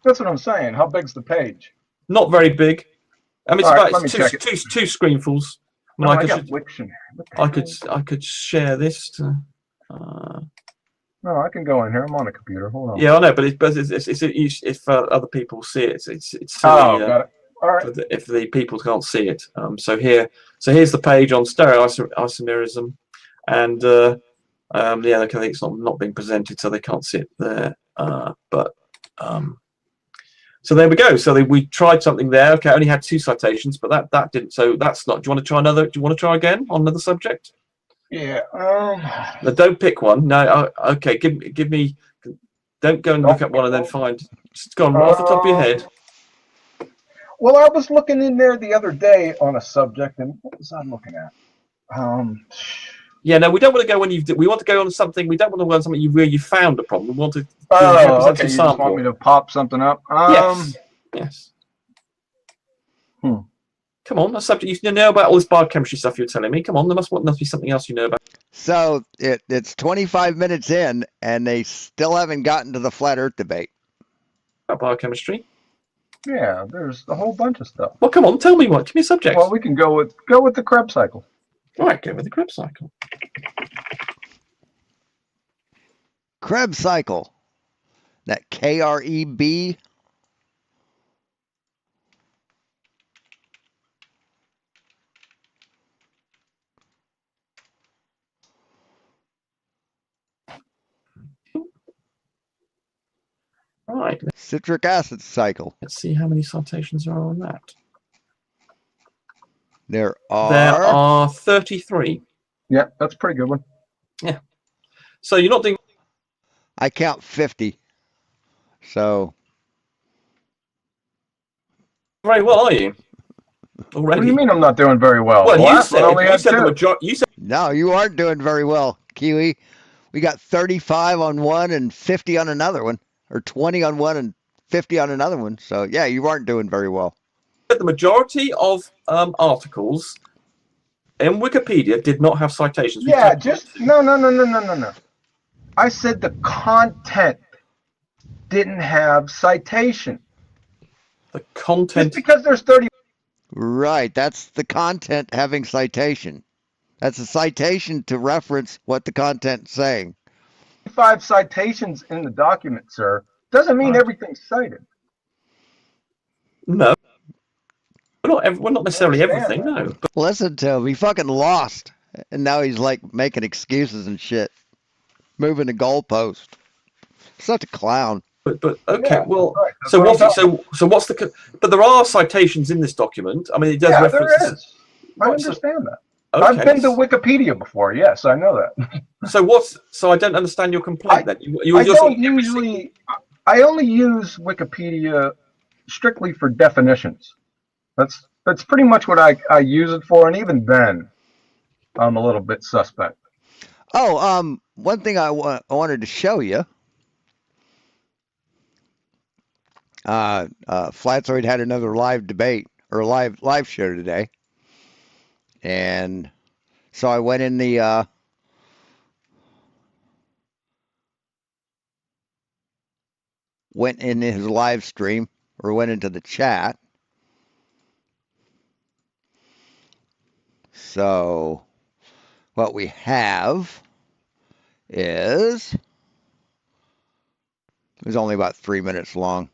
That's what I'm saying. How big's the page? Not very big. I mean, it's about two screenfuls. I mean, I could share this. No, I can go in here. I'm on a computer. Hold on. Yeah, I know, but if other people see it, it's got it. All right. If the people can't see it. So here's the page on stereoisomerism, and I think it's not being presented, so they can't see it there. So there we go. So we tried something there. Okay, only had 2 citations, but that didn't. So that's not. Do you want to try another? Do you want to try again on another subject? Yeah. No, don't pick one. No. Okay. Give me. Don't go and look at one and then find. Just go on off the top of your head. Well, I was looking in there the other day on a subject, and what was I looking at? Yeah, no, we don't want to go when we want to go on something. We don't want to go on something where you found a problem. We want to represent okay. a You sample. just want me to pop something up? Yes. Come on, a subject you know about all this biochemistry stuff you're telling me. Come on, there must be something else you know about. So it's 25 minutes in, and they still haven't gotten to the flat Earth debate. About biochemistry. Yeah, there's a whole bunch of stuff. Well, come on, tell me what. Give me a subject. Well, we can go with the Krebs cycle. All right, go with the Krebs cycle. Krebs cycle. That KREB. All right. Citric acid cycle. Let's see how many citations are on that. There are 33. Yeah, that's a pretty good one. Yeah. So you're not doing. I count 50. So. Very well, are you? Already. What do you mean I'm not doing very well? Well, you said the majority. You said. No, you aren't doing very well, Kiwi. We got 35 on one and 50 on another one, or 20 on one and 50 on another one. So yeah, you aren't doing very well. The majority of articles in Wikipedia did not have citations. Yeah, just no. I said the content didn't have citation. The content. Just because there's 30. Right. That's the content having citation. That's a citation to reference what the content's saying. 5 citations in the document, sir, doesn't mean Right. everything's cited. No. We're not necessarily Understand everything, that. no. But, Listen to him. He fucking lost. And now he's like making excuses and shit. Moving the goalpost. Such a clown. okay, Yeah, well, right. That's so what I'm what's talking so what's the? But there are citations in this document. I mean, it does Yeah, reference. there is. I Right, so- understand that. Okay. I've been to Wikipedia before. Yes, I know that. So I don't understand your complaint then. You're I saying don't every single- usually. I only use Wikipedia strictly for definitions. That's pretty much what I use it for, and even then, I'm a little bit suspect. Oh, one thing I wanted to show you. Flatzoid had another live debate or live show today, and so I went in the went in his live stream or went into the chat. So what we have is it was only about 3 minutes long.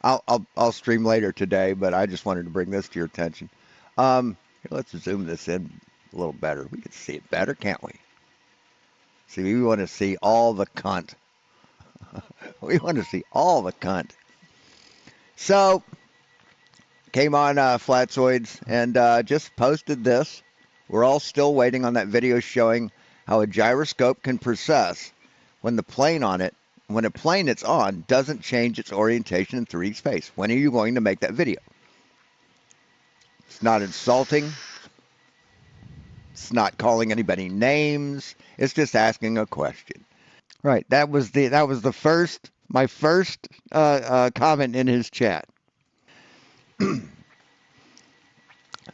I'll stream later today, but I just wanted to bring this to your attention. Here, let's zoom this in a little better. We can see it better, can't we? See, we want to see all the cunt. We want to see all the cunt. So, came on Flatzoids and just posted this. We're all still waiting on that video showing how a gyroscope can process when the plane on it, when a plane it's on doesn't change its orientation in 3D space. When are you going to make that video? It's not insulting. It's not calling anybody names. It's just asking a question. Right. That was my first comment in his chat.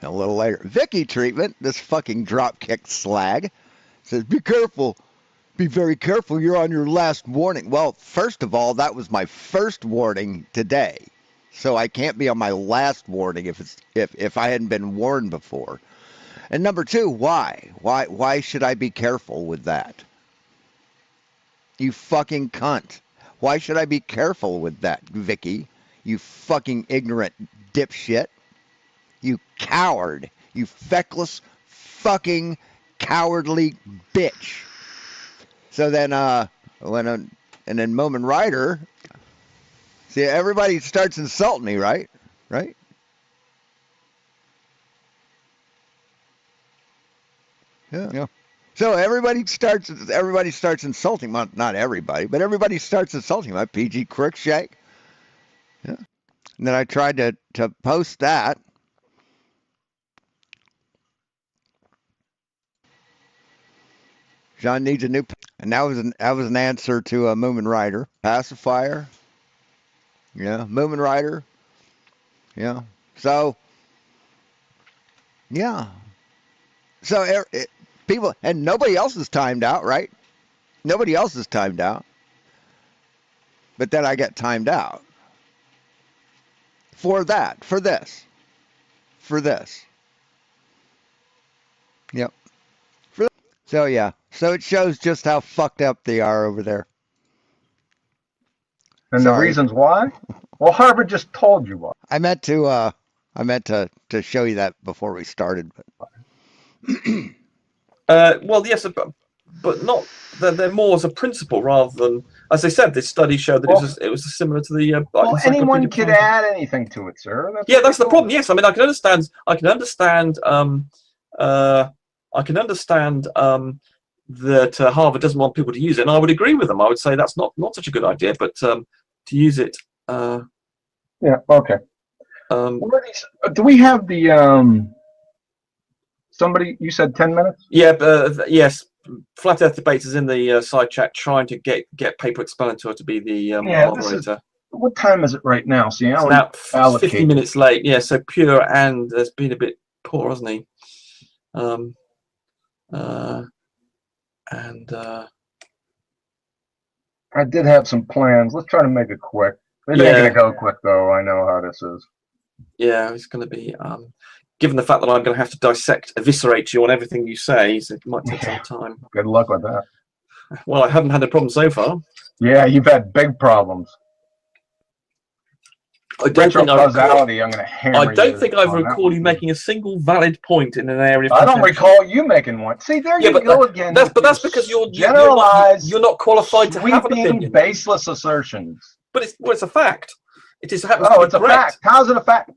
A little later, Vicky treatment. This fucking dropkick slag says, "Be careful. Be very careful. You're on your last warning." Well, first of all, that was my first warning today, so I can't be on my last warning if I hadn't been warned before. And number two, why? Why should I be careful with that? You fucking cunt. Why should I be careful with that, Vicky? You fucking ignorant dipshit. You coward. You feckless fucking cowardly bitch. So then, and then Moment Rider, see, everybody starts insulting me, right? Right? Yeah. So everybody starts insulting, well, not everybody, but everybody starts insulting my PG Crookshank. Yeah. And then I tried to post that. John needs a new, and that was an answer to a Moomin Rider pacifier. Yeah, Moomin Rider. Yeah. So yeah. So people, and nobody else is timed out, right? Nobody else is timed out. But then I get timed out for that, for this. Yep. So yeah. So it shows just how fucked up they are over there. And Sorry. the reasons why? Well, Harvard just told you why. I meant to show you that before we started, but well, yes, but not. They're more as a principle rather than, as I said, this study showed that it was similar to the. Well, anyone could Britannica. add anything to it, sir. That's the problem. Yes, I mean I can understand. That Harvard doesn't want people to use it, and I would agree with them. I would say that's not such a good idea, but to use it. Yeah. Okay. Do we have the somebody? You said 10 minutes. Yeah. Yes. Flat Earth Debates is in the side chat trying to get Paper Explainator to be the moderator. What time is it right now? See, it's now 50 minutes late. Yeah. So Pure and has been a bit poor, hasn't he? I did have some plans. Let's try to make it quick. It ain't gonna go quick though. I know how this is. Yeah, it's going to be. Given the fact that I'm going to have to eviscerate you on everything you say, so it might take some time. Good luck with that. Well, I haven't had a problem so far. Yeah, you've had big problems. I don't think Causality, I'm gonna hammer I don't you think I on that recall you one. making a single valid point in an area. Of I don't contention. recall you making one. See, there Yeah, you but go again. That's because you're generalized, you're not qualified to have an sweeping, opinion. baseless assertions. But it's a fact. It is happens Oh, to be it's a correct. fact. How's it a fact?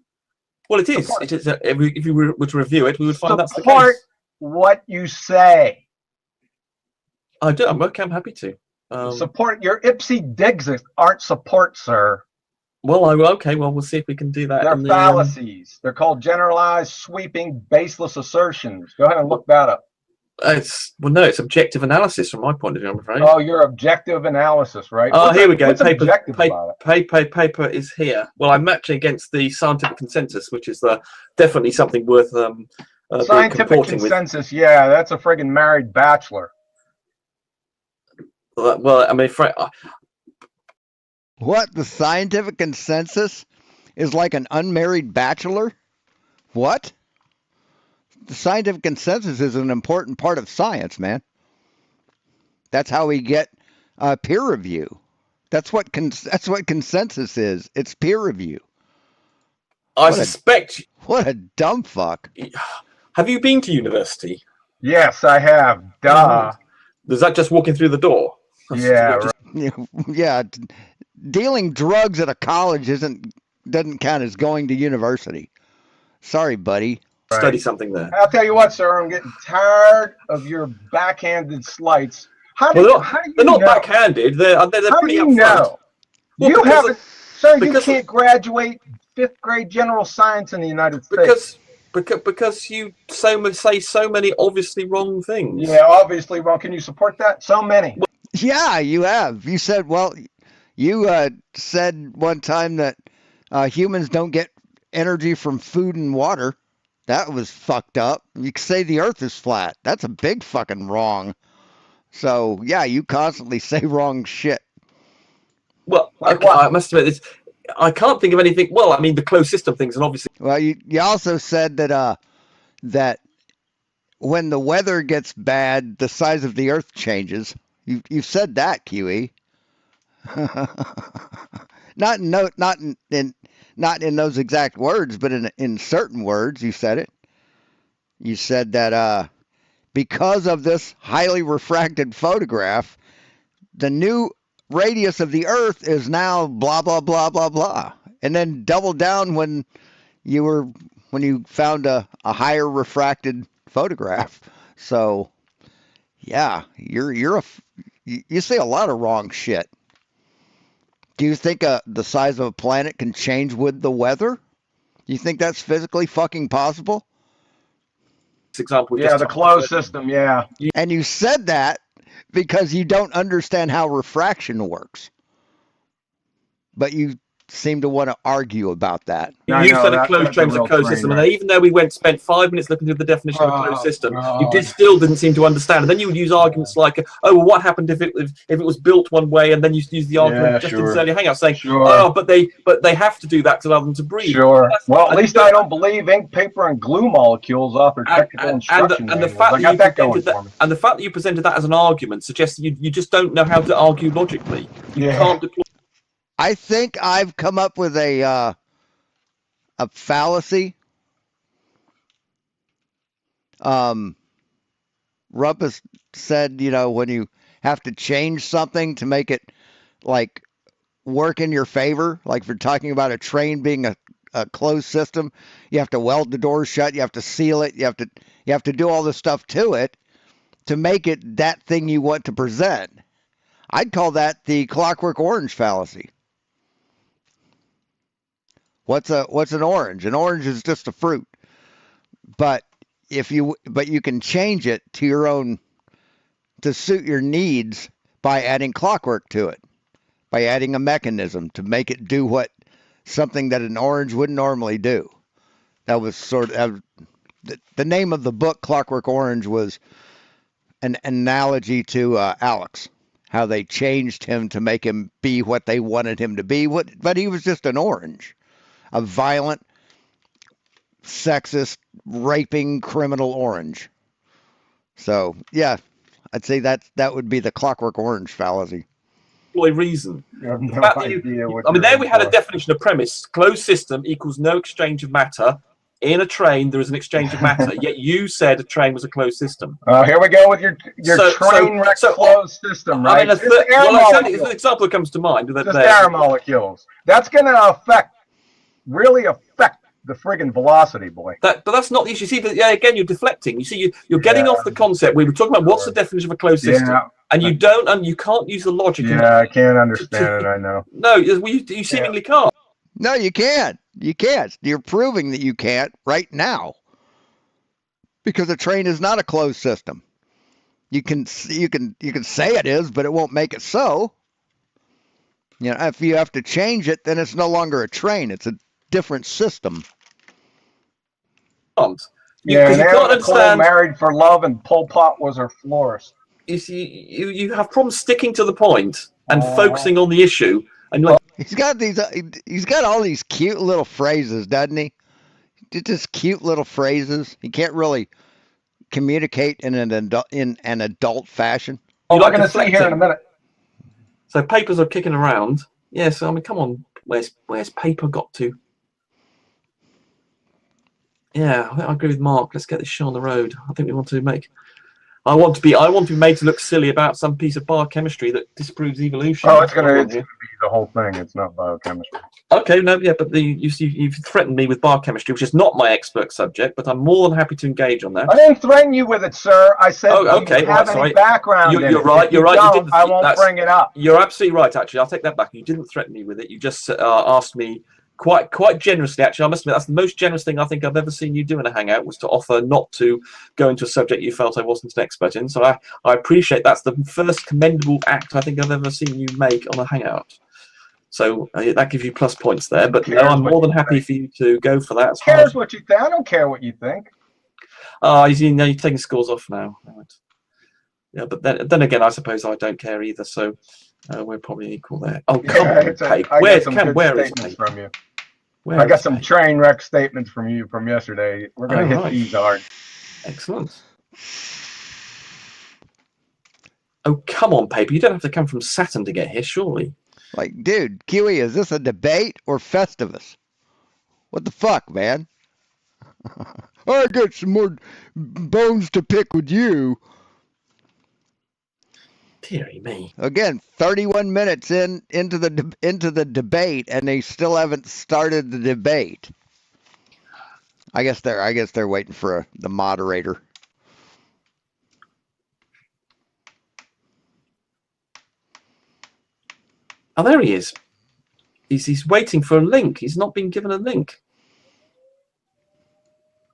Well, it is. Support. It is. If we were to review it, we would find that's the Support case. what you say. I do. I'm okay. I'm happy to. Support your Ipsy digs aren't support, sir. Well, okay. Well, we'll see if we can do that. They're fallacies. They're called generalized, sweeping, baseless assertions. Go ahead and look that up. No, it's objective analysis from my point of view, I'm afraid. Oh, your objective analysis, right? Oh, here we go. What's objective about it? Paper is here. Well, I'm matching against the scientific consensus, which is definitely something worth scientific consensus. With. Yeah, that's a friggin' married bachelor. Well, I mean, what? The scientific consensus is like an unmarried bachelor? What? The scientific consensus is an important part of science, man. That's how we get peer review. That's what consensus is. It's peer review. I suspect. What a dumb fuck. Have you been to university? Yes, I have. Duh. Is that just walking through the door? Yeah. Right. Yeah. Dealing drugs at a college doesn't count as going to university. Sorry, buddy. Right. Study something there. I'll tell you what, sir. I'm getting tired of your backhanded slights. They're not backhanded. They're pretty upfront. Well, you haven't, sir. You can't graduate 5th grade general science in the United States. Because you say so many obviously wrong things. Yeah, obviously wrong. Can you support that? So many. Yeah, you have. You said, you said one time that humans don't get energy from food and water. That was fucked up. You could say the earth is flat. That's a big fucking wrong. So, yeah, you constantly say wrong shit. Well, okay, I must admit this. I can't think of anything. Well, I mean, the closed system things, and obviously. Well, you also said that that when the weather gets bad, the size of the earth changes. You've said that, QE. Not in those exact words, but in certain words, you said it. You said that because of this highly refracted photograph, the new radius of the Earth is now blah blah blah blah blah, and then double down when you found a higher refracted photograph. So, yeah, you say a lot of wrong shit. Do you think the size of a planet can change with the weather? Do you think that's physically fucking possible? Example. Yeah, the closed system. Yeah. And you said that because you don't understand how refraction works. But you seem to want to argue about that. You said a closed terms of closed system, and even though we spent 5 minutes looking through the definition of a closed system, you still didn't seem to understand. And then you would use arguments like, "Oh, well, what happened if it was built one way?" And then you use the argument just in earlier hangout saying, "Oh, but they have to do that to allow them to breathe." Sure. Well, at least I don't believe ink, paper, and glue molecules author technical instruction. And the fact that you presented that as an argument suggests that you just don't know how to argue logically. You can't deploy. I think I've come up with a fallacy. Rumpus said, when you have to change something to make it like work in your favor, like if you're talking about a train being a closed system, you have to weld the doors shut, you have to seal it, you have to do all this stuff to it to make it that thing you want to present. I'd call that the Clockwork Orange fallacy. What's an orange? An orange is just a fruit. But you can change it to your own, to suit your needs by adding clockwork to it, by adding a mechanism to make it do something that an orange wouldn't normally do. That was sort of the name of the book, Clockwork Orange, was an analogy to Alex how they changed him to make him be what they wanted him to be. But he was just an orange, a violent, sexist, raping criminal orange. So yeah, I'd say that would be the Clockwork Orange fallacy. Reason. You have The no fact that you- idea what I mean, you're there in we had a for. definition of premise. Closed system equals no exchange of matter. In a train, there is an exchange of matter. Yet you said a train was a closed system. Here we go with your So- train wreck so- closed system, I right? mean, Just air well, molecules. it's an example that comes to mind. That Just air molecules. That's going to really affect the friggin' velocity, boy. but that's not the issue. See, again, you're deflecting. You see, you're getting off the concept. We were talking about what's the definition of a closed system, and you can't use the logic. Yeah, I can't understand it. I know. No, you seemingly can't. No, you can't. You can't. You're proving that you can't right now. Because a train is not a closed system. You can say it is, but it won't make it so. You know, if you have to change it, then it's no longer a train. It's a different system. You Yeah, and can't Anna Nicole understand. married for love, and Pol Pot was her florist. You see, you have problems sticking to the point and focusing on the issue. And like, He's got all these cute little phrases, doesn't he? Just cute little phrases. He can't really communicate in an adult fashion. We're like going to see here in a deflecting. minute. So papers are kicking around. Yes, I mean, come on. Where's paper got to? Yeah, I agree with Mark. Let's get this show on the road. I think we want to make. I want to be made to look silly about some piece of biochemistry that disproves evolution. Oh, it's going to be the whole thing. It's not biochemistry. Okay, no, yeah, but you've threatened me with biochemistry, which is not my expert subject, but I'm more than happy to engage on that. I didn't threaten you with it, sir. I said, okay, do you have any background in You're it? right. If You're you right. don't, I won't bring it up. You're absolutely right. Actually, I'll take that back. You didn't threaten me with it. You just asked me quite generously. Actually, I must admit that's the most generous thing I think I've ever seen you do in a hangout, was to offer not to go into a subject you felt I wasn't an expert in. So I appreciate that's the first commendable act I think I've ever seen you make on a hangout. So that gives you plus points there. But no, I'm more than happy for you to go for that. Who cares what you think? I don't care what you think. You're taking scores off now. Right. Yeah, but then again, I suppose I don't care either. So we're probably equal there. Oh, come on, Pape. Where is Pape? From you. I got some train wreck statements from you from yesterday. We're going to hit these hard. Excellent. Oh, come on, Pape. You don't have to come from Saturn to get here, surely. Like, dude, Kiwi, is this a debate or Festivus? What the fuck, man? I got some more bones to pick with you. Deary me. Again, 31 minutes into the debate, and they still haven't started the debate. I guess they're waiting for the moderator. Oh, there he is. He's waiting for a link. He's not been given a link.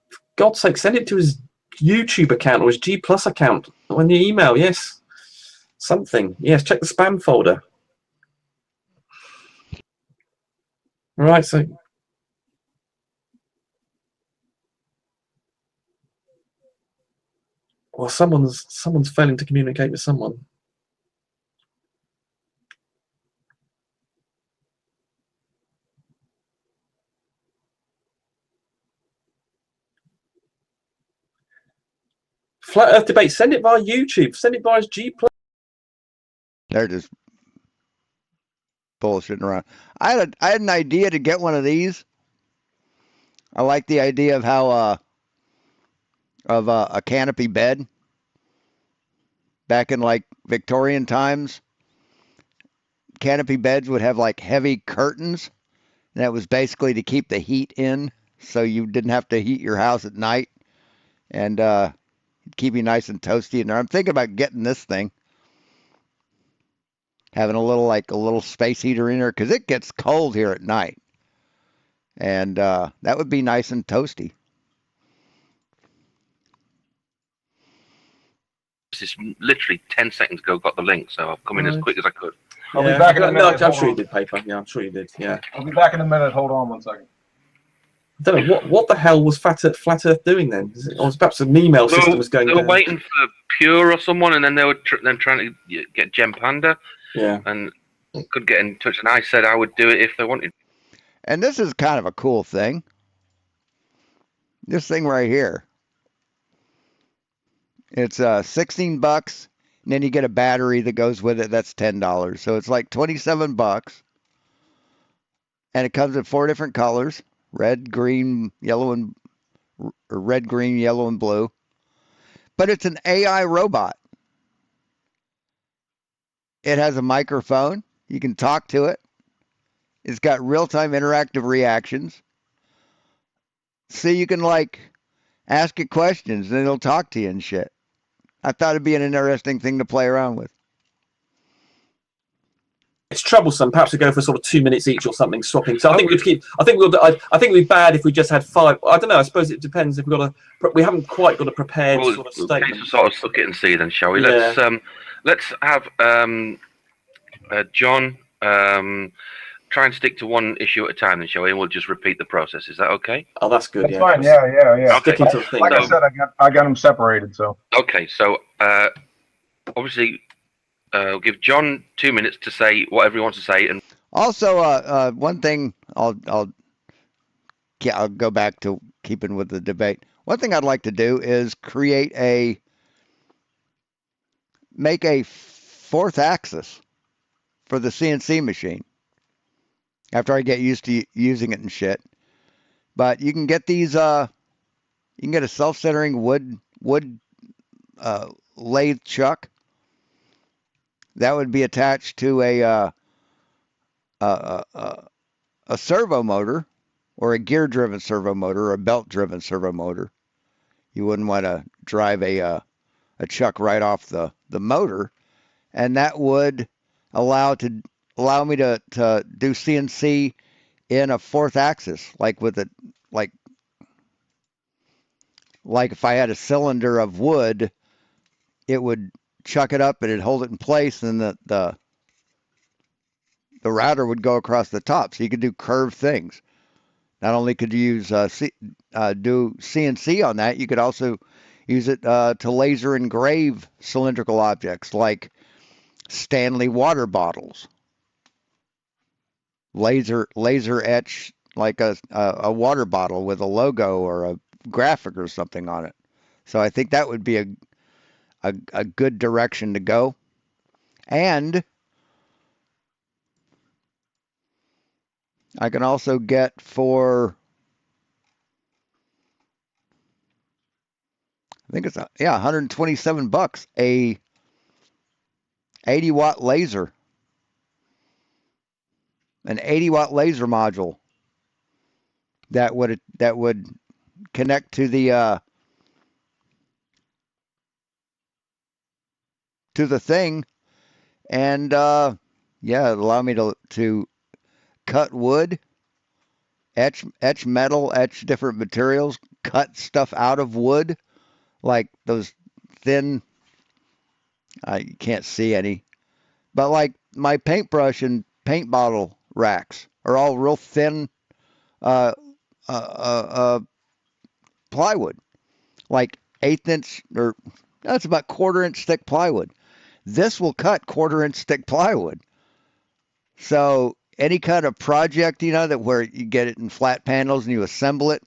For God's sake, send it to his YouTube account or his G Plus account on the email. Yes. Something. Yes, check the spam folder. Right, so well, someone's failing to communicate with someone. Flat Earth debate. Send it via YouTube. Send it via his G Plus. They're just bullshitting around. I had an idea to get one of these. I like the idea of how a canopy bed back in like Victorian times. Canopy beds would have like heavy curtains, and that was basically to keep the heat in, so you didn't have to heat your house at night, and keep you nice and toasty in there. I'm thinking about getting this thing, having a little space heater in there, because it gets cold here at night, and that would be nice and toasty. This is literally 10 seconds ago. Got the link, so I've come in as quick as I could. I'll be back in a minute. No, I'm sure you did, Paper. Yeah, I'm sure you did. Yeah. I'll be back in a minute. Hold on one second. don't know what the hell was Flat Earth doing then? Or was perhaps an email system was going They were down? waiting for Pure or someone, and then they were then trying to get Gem Panda, Yeah. and could get in touch. And I said I would do it if they wanted. And this is kind of a cool thing. This thing right here. It's 16 bucks, and then you get a battery that goes with it. That's $10. So it's like 27 bucks. And it comes in 4 different colors: red, green, yellow, and or red, green, yellow, and blue. But it's an AI robot. It has a microphone. You can talk to it. It's got real-time interactive reactions. So you can like ask it questions and it'll talk to you and shit. I thought it'd be an interesting thing to play around with. It's troublesome. Perhaps we go for sort of 2 minutes each or something, swapping. So I think we'd keep. I think it'd be bad if we just had 5. I don't know. I suppose it depends if we haven't quite got a prepared sort of statement. Sort of suck it and see then, shall we? Yeah. Let's have John try and stick to one issue at a time, then, shall we? And we'll just repeat the process. Is that okay? Oh, that's good. That's Yeah. fine. Yeah. Okay. Sticking to the thing. Like I said, I got them separated. So Okay. So obviously, we'll give John 2 minutes to say whatever he wants to say, and Also, one thing I'll go back to keeping with the debate. One thing I'd like to do is make a 4th axis for the CNC machine after I get used to using it and shit. But you can get these. You can get a self-centering wood lathe chuck that would be attached to a servo motor, or a gear-driven servo motor, or a belt-driven servo motor. You wouldn't want to drive a chuck right off the motor, and that would allow me to do CNC in a 4th axis, like if I had a cylinder of wood, it would chuck it up and it'd hold it in place, and the router would go across the top, so you could do curved things. Not only could you use do CNC on that, you could also use it to laser engrave cylindrical objects like Stanley water bottles. Laser etch like a water bottle with a logo or a graphic or something on it. So I think that would be a good direction to go. And I can also get for, I think it's 127 bucks, a 80-watt laser. An 80-watt laser module that would connect to the thing, and allow me to cut wood, etch metal, etch different materials, cut stuff out of wood, like those thin, you can't see any, but like my paintbrush and paint bottle racks are all real thin plywood, like 1/8 inch, or that's about 1/4 inch thick plywood. This will cut 1/4 inch thick plywood. So any kind of project, that where you get it in flat panels and you assemble it,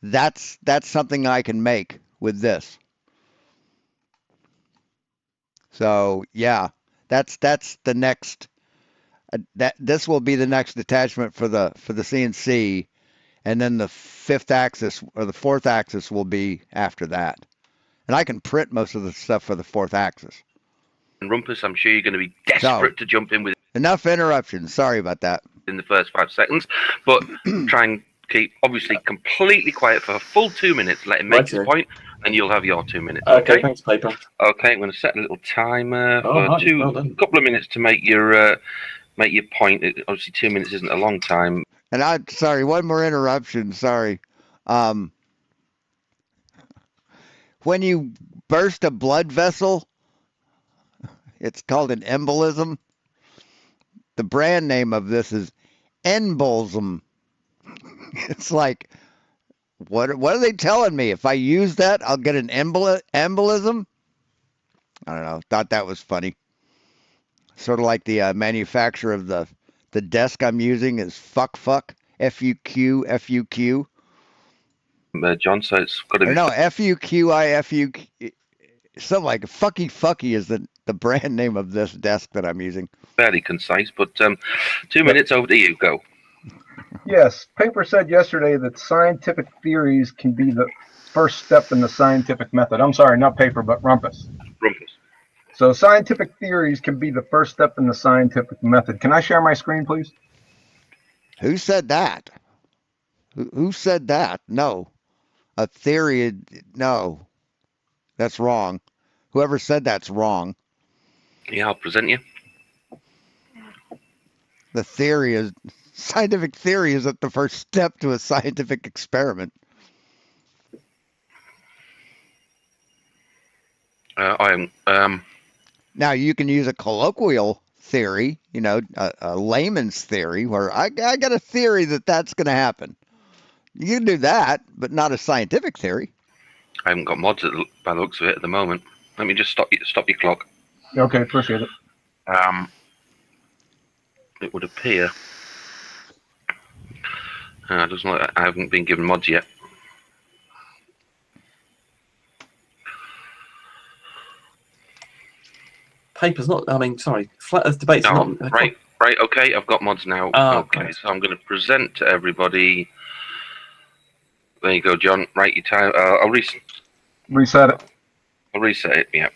that's something I can make with this. So yeah, that's the next. This will be the next attachment for the CNC, and then the 5th axis or the 4th axis will be after that. And I can print most of the stuff for the 4th axis. And Rumpus, I'm sure you're going to be desperate to jump in with Enough interruptions. Sorry about that. in the first 5 seconds, but try and keep obviously completely quiet for a full 2 minutes. Let him make his point, and you'll have your 2 minutes. Okay, thanks, Paper. Okay, I'm going to set a little timer for right, a couple of minutes to make your point. Obviously, 2 minutes isn't a long time. And sorry, one more interruption. Sorry. When you burst a blood vessel, it's called an embolism. The brand name of this is Embolism. It's like What are they telling me? If I use that, I'll get an embolism? I don't know. Thought that was funny. Sort of like the manufacturer of the desk I'm using is fuck, F-U-Q, F-U-Q. John, so it's got to Or be no, F-U-Q-I, F-U-Q. Something like Fucky is the brand name of this desk that I'm using. fairly concise, but 2 minutes over to you. Go. Yes, paper said yesterday that scientific theories can be the first step in the scientific method. I'm sorry, not paper, but Rumpus. Rumpus. So scientific theories can be the first step in the scientific method. Can I share my screen, please? Who said that? Who said that? No. A theory, no. That's wrong. Whoever said that's wrong. Yeah, I'll present you. The theory is scientific theory isn't the first step to a scientific experiment. I am. Now you can use a colloquial theory, a layman's theory, where I got a theory that that's going to happen. You can do that, but not a scientific theory. I haven't got mods by the looks of it at the moment. Let me just stop your clock. Okay, appreciate it. It would appear. Doesn't look, I haven't been given mods yet. Paper's not. I mean, sorry, flat Earth debate's No, not. right. Okay, I've got mods now. Okay, Right. so I'm going to present to everybody. There you go, John. Right, your time. I'll Reset it. reset it. Yeah.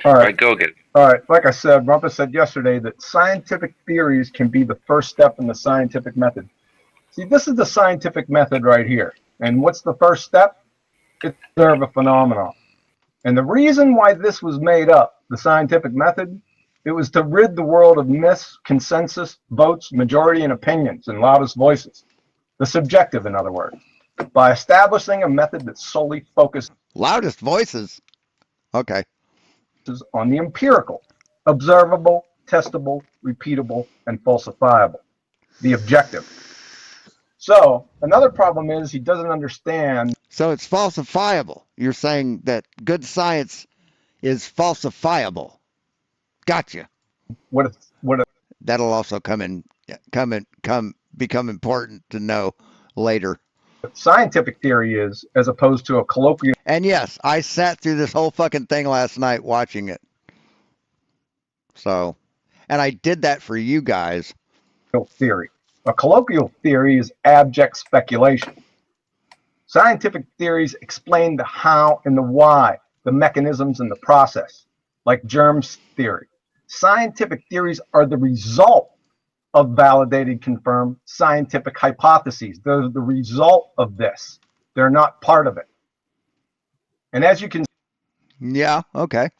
All right. Right, go again. All right. Like I said, Rumpus said yesterday that scientific theories can be the first step in the scientific method. See, this is the scientific method right here. And what's the first step? It's to observe a phenomenon. And the reason why this was made up, the scientific method, it was to rid the world of myths, consensus, votes, majority, and opinions, and loudest voices. The subjective, in other words, by establishing a method that solely focuses Loudest voices. Okay. on the empirical, observable, testable, repeatable, and falsifiable, the objective. So another problem is he doesn't understand. So it's falsifiable. You're saying that good science is falsifiable. Gotcha. What That'll also become important to know later. scientific theory is, as opposed to a colloquial And yes, I sat through this whole fucking thing last night watching it. So, and I did that for you guys. theory. A colloquial theory is abject speculation. Scientific theories explain the how and the why, the mechanisms and the process, like germ theory. Scientific theories are the result of validated, confirmed scientific hypotheses. They're the result of this. They're not part of it. And as you can Yeah, okay.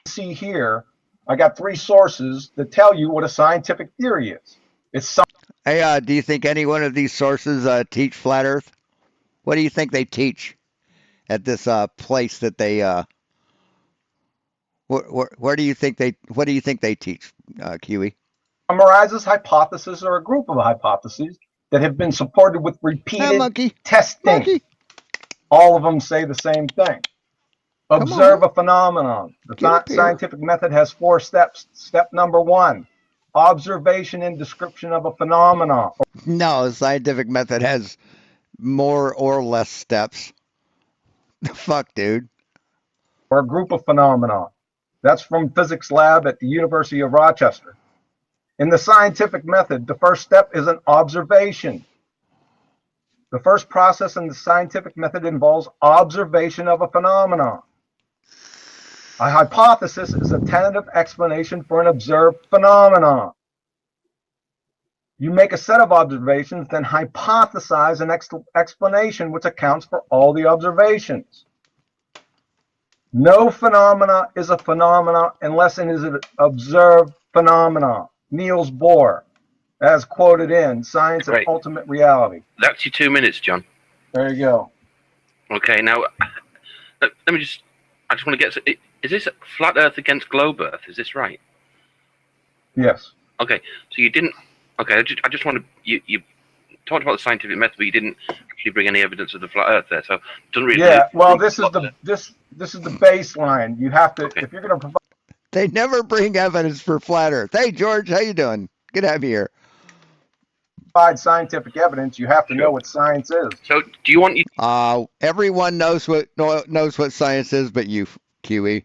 see here, I got 3 sources that tell you what a scientific theory is. It's Hey, do you think any one of these sources teach flat Earth? What do you think they teach at this place that they? Where do you think they? What do you think they teach, Kiwi? summarizes hypotheses or a group of hypotheses that have been supported with repeated monkey. testing. Monkey. All of them say the same thing. Observe a phenomenon. The scientific method has 4 steps. Step number 1, observation and description of a phenomenon. No, the scientific method has more or less steps. The fuck, dude. Or a group of phenomena. That's from physics lab at the University of Rochester. In the scientific method, the first step is an observation. The first process in the scientific method involves observation of a phenomenon. A hypothesis is a tentative explanation for an observed phenomenon. You make a set of observations, then hypothesize an explanation which accounts for all the observations. No phenomena is a phenomena unless it is an observed phenomenon. Niels Bohr, as quoted in Science of Ultimate Reality. That's your 2 minutes, John. There you go. Okay, now let me just. I just want to get. Is this flat Earth against globe Earth? Is this right? Yes. Okay, so you didn't. Okay, I just want to. You talked about the scientific method, but you didn't actually bring any evidence of the flat Earth there. So it doesn't really. Yeah. Well, this is the baseline. You have to if you're going to They never bring evidence for flat Earth. Hey, George, how you doing? Good to have you here. provide scientific evidence, you have to know what science is. So, do you want you? Everyone knows what science is, but you, QE.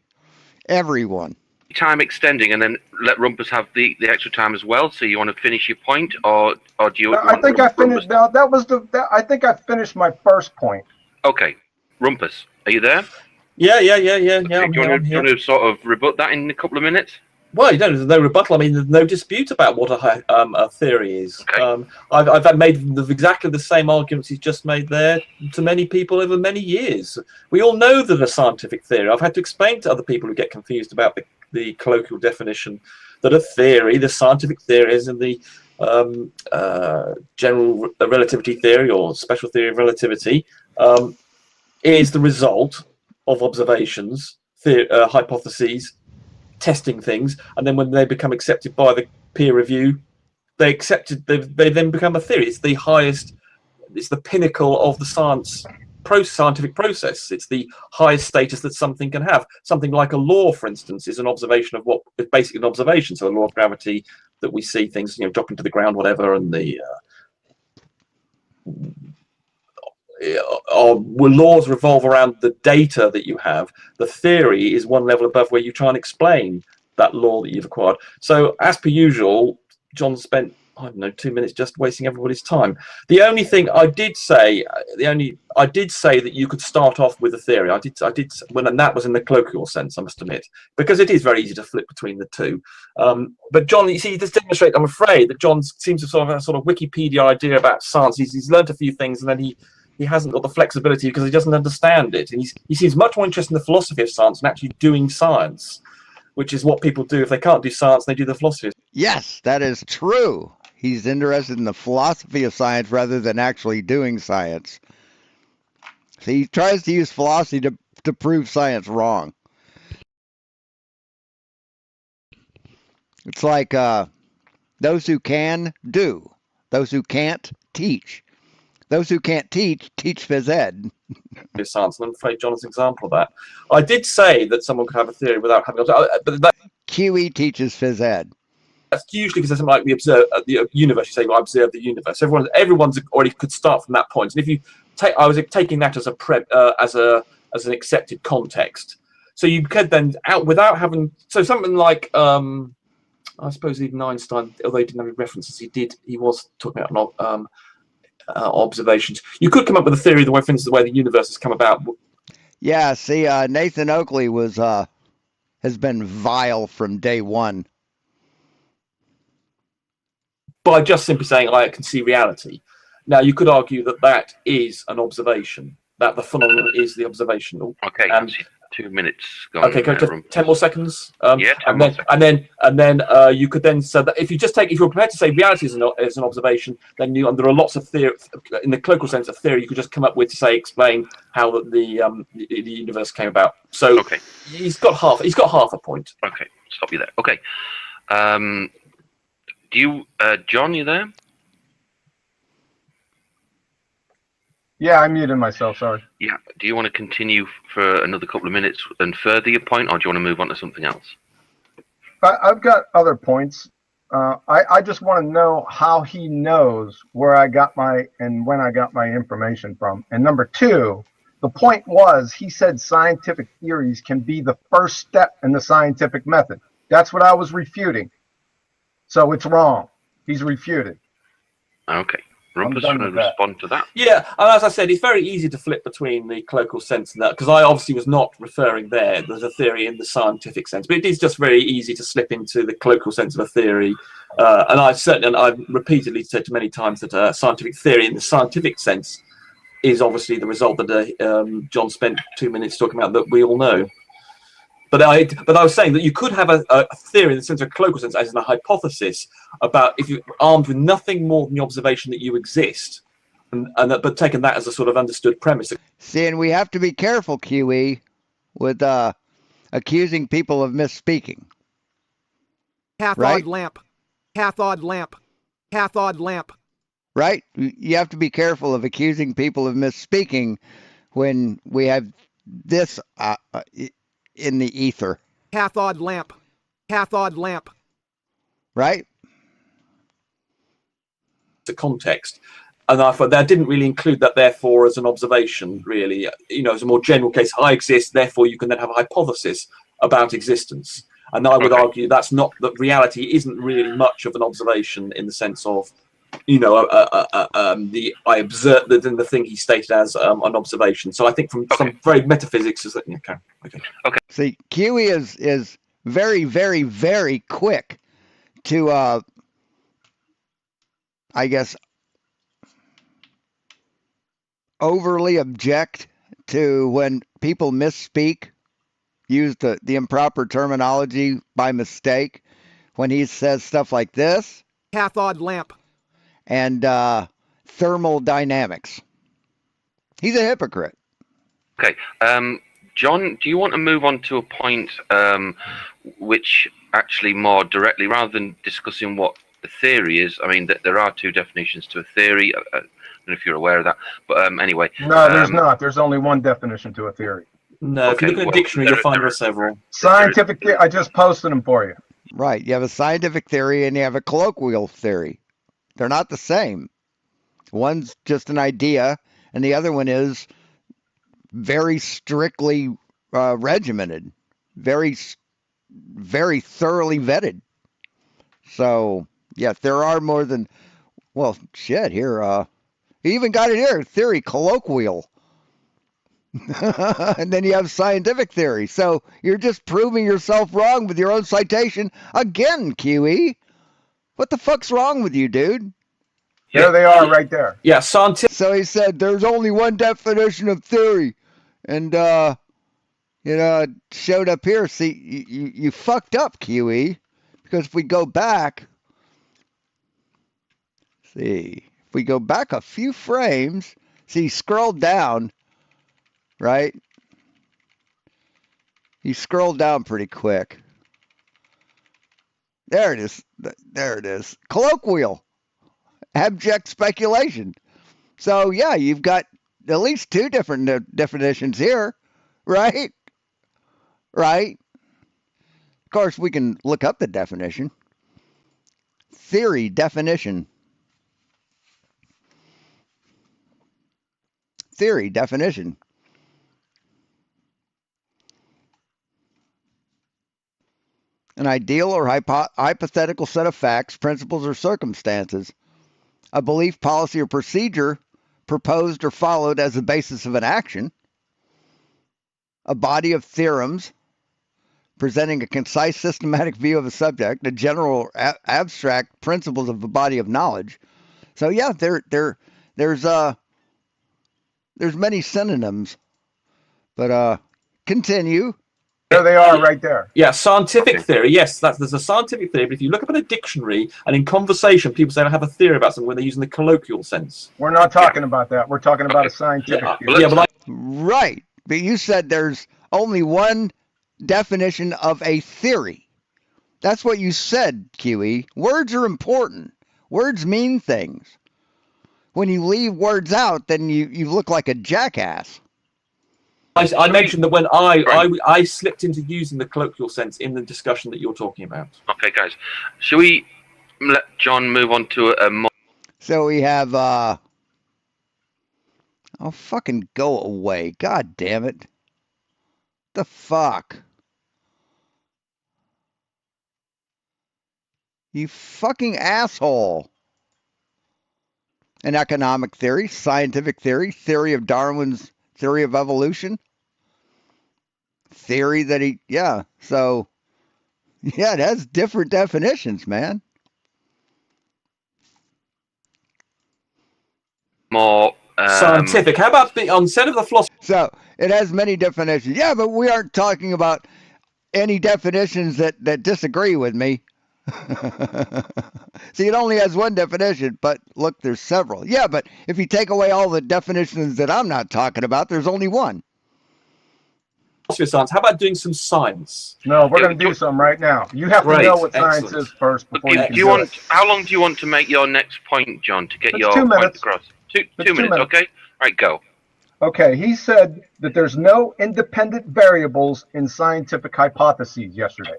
Everyone. Time extending, and then let Rumpus have the extra time as well. So you want to finish your point, or do you? I think I finished. Now that was I think I finished my first point. Okay, Rumpus, are you there? Yeah. Okay, do you want to sort of rebut that in a couple of minutes? Well, you don't. There's no rebuttal. I mean, there's no dispute about what a theory is. Okay. I've made exactly the same arguments he's just made there to many people over many years. We all know that a scientific theory. I've had to explain to other people who get confused about the colloquial definition that a theory, the scientific theory, is in the general relativity theory or special theory of relativity, is the result of observations, hypotheses, testing things, and then when they become accepted by the peer review, they then become a theory. It's the highest, it's the pinnacle of the scientific process. It's the highest status that something can have. Something like a law, for instance, is an observation of what is basically an observation. So a law of gravity, that we see things, dropping to the ground, whatever, and the laws revolve around the data that you have. The theory is one level above where you try and explain that law that you've acquired. So as per usual, John spent, I don't know, 2 minutes just wasting everybody's time. The only thing I did say, that you could start off with a theory. I did and that was in the colloquial sense, I must admit, because it is very easy to flip between the two. But John, you see, this demonstrates, I'm afraid, that John seems to have a sort of Wikipedia idea about science. He's learned a few things, and then he hasn't got the flexibility because he doesn't understand it. And he seems much more interested in the philosophy of science and actually doing science, which is what people do. If they can't do science, they do the philosophy. Yes, that is true. He's interested in the philosophy of science rather than actually doing science. So he tries to use philosophy to prove science wrong. It's like those who can do, those who can't teach. Those who can't teach phys ed. Science, and I'm afraid John is an example of that. I did say that someone could have a theory without having, but that QE teaches phys ed. That's usually because something like the universe. You say, well, I observe the universe. Everyone's already could start from that point. And if you take, I was taking that as as an accepted context. So you could then without having, so something like I suppose even Einstein, although he didn't have any references, he was talking about observations. You could come up with a theory of the way, for instance, the way the universe has come about. Yeah, see, Nathan Oakley has been vile from day one. By just simply saying, I can see reality. Now, you could argue that is an observation, that the phenomenon is the observation. Okay, and 2 minutes gone. Okay, go to 10 more seconds. Yeah, 10 more seconds. And then you could then say that if you're prepared to say reality is an observation, then there are lots of theory in the colloquial sense of theory. You could just come up with to explain how the universe came about. So okay, he's got half a point. Okay, stop you there. Okay, do you, John? You there? Yeah, I muted myself. Sorry. Yeah. Do you want to continue for another couple of minutes and further your point, or do you want to move on to something else? I've got other points. I just want to know how he knows where I got and when I got my information from. And number two, the point was, he said scientific theories can be the first step in the scientific method. That's what I was refuting. So it's wrong. He's refuted. Okay. Rumpus, going to respond to that? Yeah, and as I said, it's very easy to flip between the colloquial sense and that, because I obviously was not referring there. There's a theory in the scientific sense, but it is just very easy to slip into the colloquial sense of a theory. And I've repeatedly said many times that scientific theory in the scientific sense is obviously the result that John spent 2 minutes talking about, that we all know. But I was saying that you could have a theory in the sense of a colloquial sense, as in a hypothesis about if you're armed with nothing more than the observation that you exist, but taking that as a sort of understood premise. See, and we have to be careful, QE, with accusing people of misspeaking. Cathode Right? lamp. Cathode lamp. Cathode lamp. right? You have to be careful of accusing people of misspeaking when we have this in the ether. Cathode lamp. Cathode lamp. Right? The context. And I thought that didn't really include that, therefore, as an observation, really. As a more general case, I exist, therefore you can then have a hypothesis about existence. And I would argue that's not, that reality isn't really much of an observation in the sense of, I observed the thing he stated as an observation. So I think from very metaphysics is that, okay. See, QE is very, very, very quick to, I guess, overly object to when people misspeak, use the improper terminology by mistake, when he says stuff like this. Cathode lamp. And thermal dynamics. He's a hypocrite. Okay. John, do you want to move on to a point which actually more directly, rather than discussing what the theory is, I mean, there are two definitions to a theory. I don't know if you're aware of that. But anyway. No, there's not. There's only one definition to a theory. No, if you look at a dictionary, you'll find there are several. Scientific, I just posted them for you. Right. You have a scientific theory and you have a colloquial theory. They're not the same. One's just an idea, and the other one is very strictly regimented, very, very thoroughly vetted. So, yes, there are more than, well, shit, here, he even got it here, theory, colloquial. And then you have scientific theory. So you're just proving yourself wrong with your own citation again, QE. What the fuck's wrong with you, dude? There they are right there. Yeah, scientific. So he said there's only one definition of theory. And, showed up here. See, you fucked up, QE. Because if we go back, if we go back a few frames, see, scroll down, right? He scrolled down pretty quick. There it is. There it is. Colloquial. Abject speculation. So, yeah, you've got at least two different definitions here, right? Right? Of course, we can look up the definition. Theory definition. Theory definition. An ideal or hypothetical set of facts, principles, or circumstances, a belief, policy, or procedure proposed or followed as the basis of an action, a body of theorems presenting a concise, systematic view of a subject, a general abstract principles of a body of knowledge. So yeah, there's many synonyms, but continue. There they are right there. Yeah, scientific theory. Yes, there's a scientific theory. But if you look up in a dictionary and in conversation, people say I have a theory about something when they're using the colloquial sense. We're not talking about that. We're talking about a scientific theory. Right. But you said there's only one definition of a theory. That's what you said, QE. Words are important. Words mean things. When you leave words out, then you look like a jackass. I mentioned that when I slipped into using the colloquial sense in the discussion that you're talking about. Okay, guys. Shall we let John move on to a more... So we have, oh, fucking go away. God damn it. The fuck? You fucking asshole. An economic theory, scientific theory, theory of Darwin's theory of evolution. Theory that so, yeah, it has different definitions, man. More scientific. How about instead of the philosophy? So it has many definitions. Yeah, but we aren't talking about any definitions that disagree with me. See, it only has one definition, but look, there's several. Yeah, but if you take away all the definitions that I'm not talking about, there's only one. philosophy of science. How about doing some science? No, we're Yeah, going to do some right now. You have to Great, know what science excellent. is first before you Do can you do want? it. How long do you want to make your next point, John, to get It's your 2 point minutes. across? Two It's 2 minutes, minutes. okay? All right, go. Okay, he said that there's no independent variables in scientific hypotheses yesterday.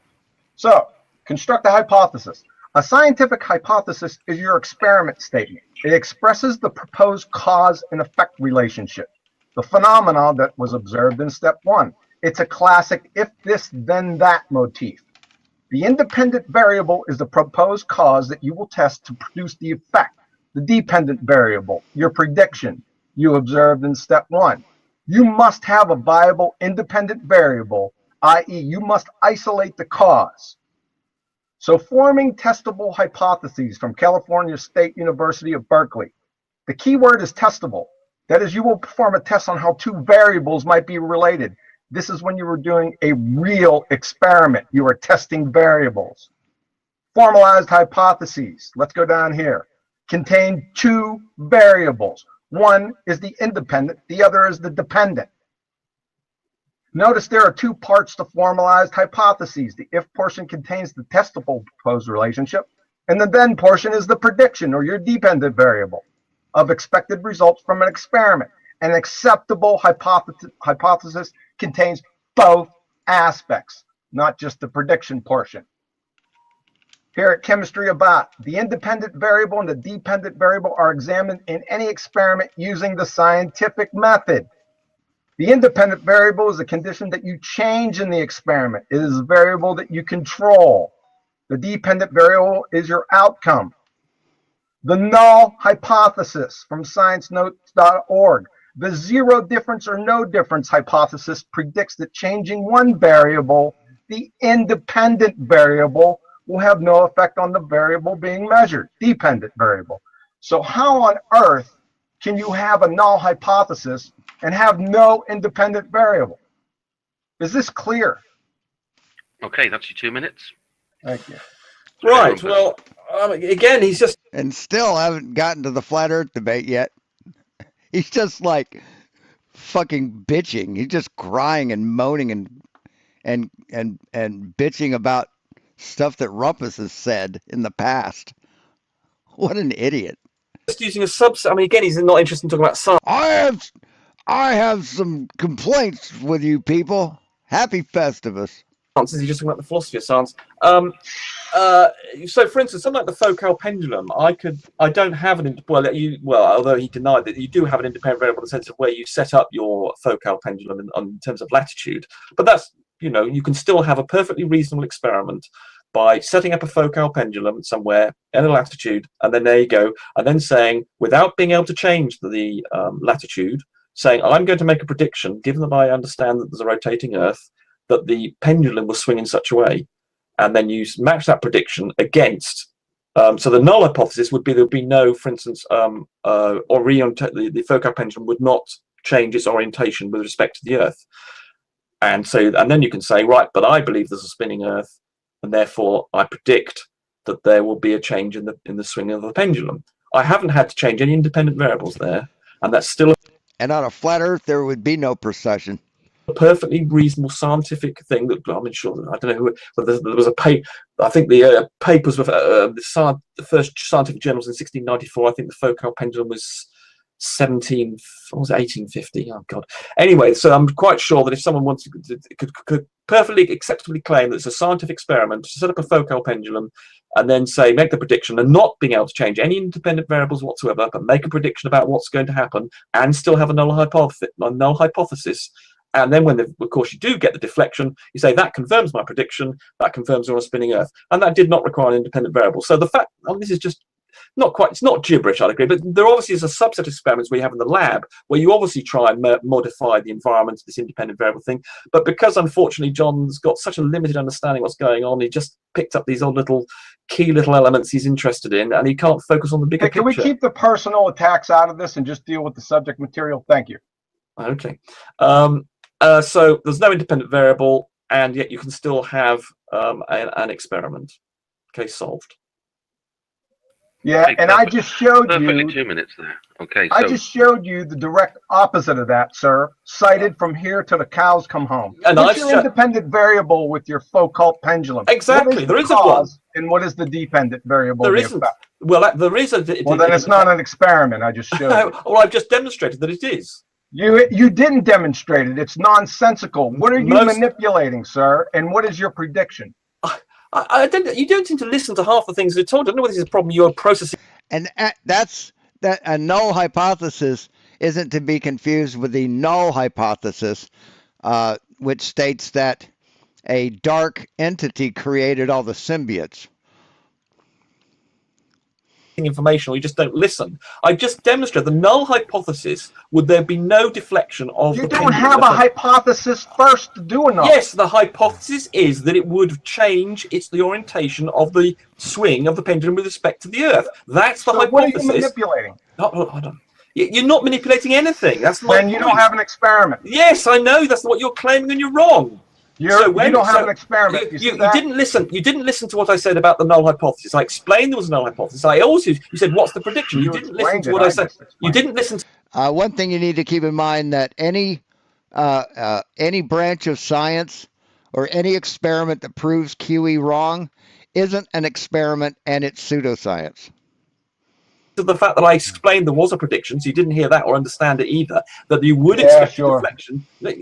So, construct a hypothesis. A scientific hypothesis is your experiment statement. It expresses the proposed cause and effect relationship, the phenomenon that was observed in step 1. It's a classic if this, then that motif. The independent variable is the proposed cause that you will test to produce the effect. The dependent variable, your prediction, you observed in step 1. You must have a viable independent variable, i.e., you must isolate the cause. So forming testable hypotheses from California State University of Berkeley. The key word is testable. That is, you will perform a test on how two variables might be related. This is when you were doing a real experiment. You are testing variables. Formalized hypotheses. Let's go down here. Contain two variables. One is the independent, the other is the dependent. Notice there are two parts to formalized hypotheses. The if portion contains the testable proposed relationship, and the then portion is the prediction or your dependent variable of expected results from an experiment. An acceptable hypothesis contains both aspects, not just the prediction portion. Here at Chemistry About, the independent variable and the dependent variable are examined in any experiment using the scientific method. The independent variable is a condition that you change in the experiment. It is a variable that you control. The dependent variable is your outcome. The null hypothesis from sciencenotes.org. The zero difference or no difference hypothesis predicts that changing one variable, the independent variable, will have no effect on the variable being measured, dependent variable. So how on earth can you have a null hypothesis and have no independent variable? Is this clear? Okay, that's your 2 minutes. Thank you. Right. Rumpus. Well, again, he's just And still haven't gotten to the flat Earth debate yet. He's just like fucking bitching. He's just crying and moaning and bitching about stuff that Rumpus has said in the past. What an idiot. using a subset. I mean, again, he's not interested in talking about science. I have some complaints with you people. Happy Festivus. He's just talking about the philosophy of science. So, for instance, something like the Foucault pendulum, I don't have an although he denied that you do have an independent variable in the sense of where you set up your Foucault pendulum in terms of latitude. But that's, you can still have a perfectly reasonable experiment by setting up a Foucault pendulum somewhere in a latitude, and then there you go, and then saying, without being able to change the latitude, saying, I'm going to make a prediction, given that I understand that there's a rotating Earth, that the pendulum will swing in such a way, and then you match that prediction against. So the null hypothesis would be there would be no, for instance, the Foucault pendulum would not change its orientation with respect to the Earth, and then you can say, right, but I believe there's a spinning Earth, and therefore I predict that there will be a change in the swing of the pendulum. I haven't had to change any independent variables there, and that's still And on a flat Earth, there would be no precession. a perfectly reasonable scientific thing that I'm sure. I don't know whether there was a paper. I think the papers were the first scientific journals in 1694. I think the Foucault pendulum was 1850. Oh God. Anyway, so I'm quite sure that if someone wants could perfectly acceptably claim that it's a scientific experiment to set up a Foucault pendulum and then say make the prediction and not being able to change any independent variables whatsoever, but make a prediction about what's going to happen and still have a null hypothesis. And then when, of course, you do get the deflection, you say, that confirms my prediction, that confirms you're on a spinning Earth. And that did not require an independent variable. So the fact, this is just not quite, it's not gibberish, I'd agree, but there obviously is a subset of experiments where you have in the lab where you obviously try and modify the environment to this independent variable thing. But because, unfortunately, John's got such a limited understanding of what's going on, he just picked up these old key little elements he's interested in, and he can't focus on the bigger picture. Can we keep the personal attacks out of this and just deal with the subject material? Thank you. Okay. So there's no independent variable, and yet you can still have an experiment. Case solved. Yeah, Okay, and I perfect. just showed Perfectly you. 2 minutes there. Okay, I so just showed you the direct opposite of that, sir. Cited from here till the cows come home. And What's I your sho- independent variable with your Foucault pendulum? Exactly, What is there the isn't one. cause and what is the dependent variable, There the isn't. effect? Well, there is a. Well, then it's not an experiment. I just showed you. Well, I've just demonstrated that it is. You didn't demonstrate it. It's nonsensical. What are you Most- manipulating, sir? And what is your prediction? I don't. You don't seem to listen to half the things they're told. I don't know whether this is a problem you're processing. And that's that a null hypothesis isn't to be confused with the null hypothesis, which states that a dark entity created all the symbiotes. Information, or you just don't listen. I just demonstrated the null hypothesis. Would there be no deflection of You the don't pendulum have a effect? hypothesis first to do enough. Yes, the hypothesis is that it would change the orientation of the swing of the pendulum with respect to the Earth. That's the So what are you hypothesis. manipulating? Hold on. You're not manipulating anything. That's my Then you don't point. have an experiment. Yes, I know. That's what you're claiming, and you're wrong. You don't have an experiment. You didn't listen. You didn't listen to what I said about the null hypothesis. I explained there was a null hypothesis. I also you said, "What's the prediction?" You didn't listen to what I said. You didn't listen to. One thing you need to keep in mind that any branch of science or any experiment that proves QE wrong isn't an experiment, and it's pseudoscience. To the fact that I explained there was a prediction, so you didn't hear that or understand it either, that you would expect a deflection. Well,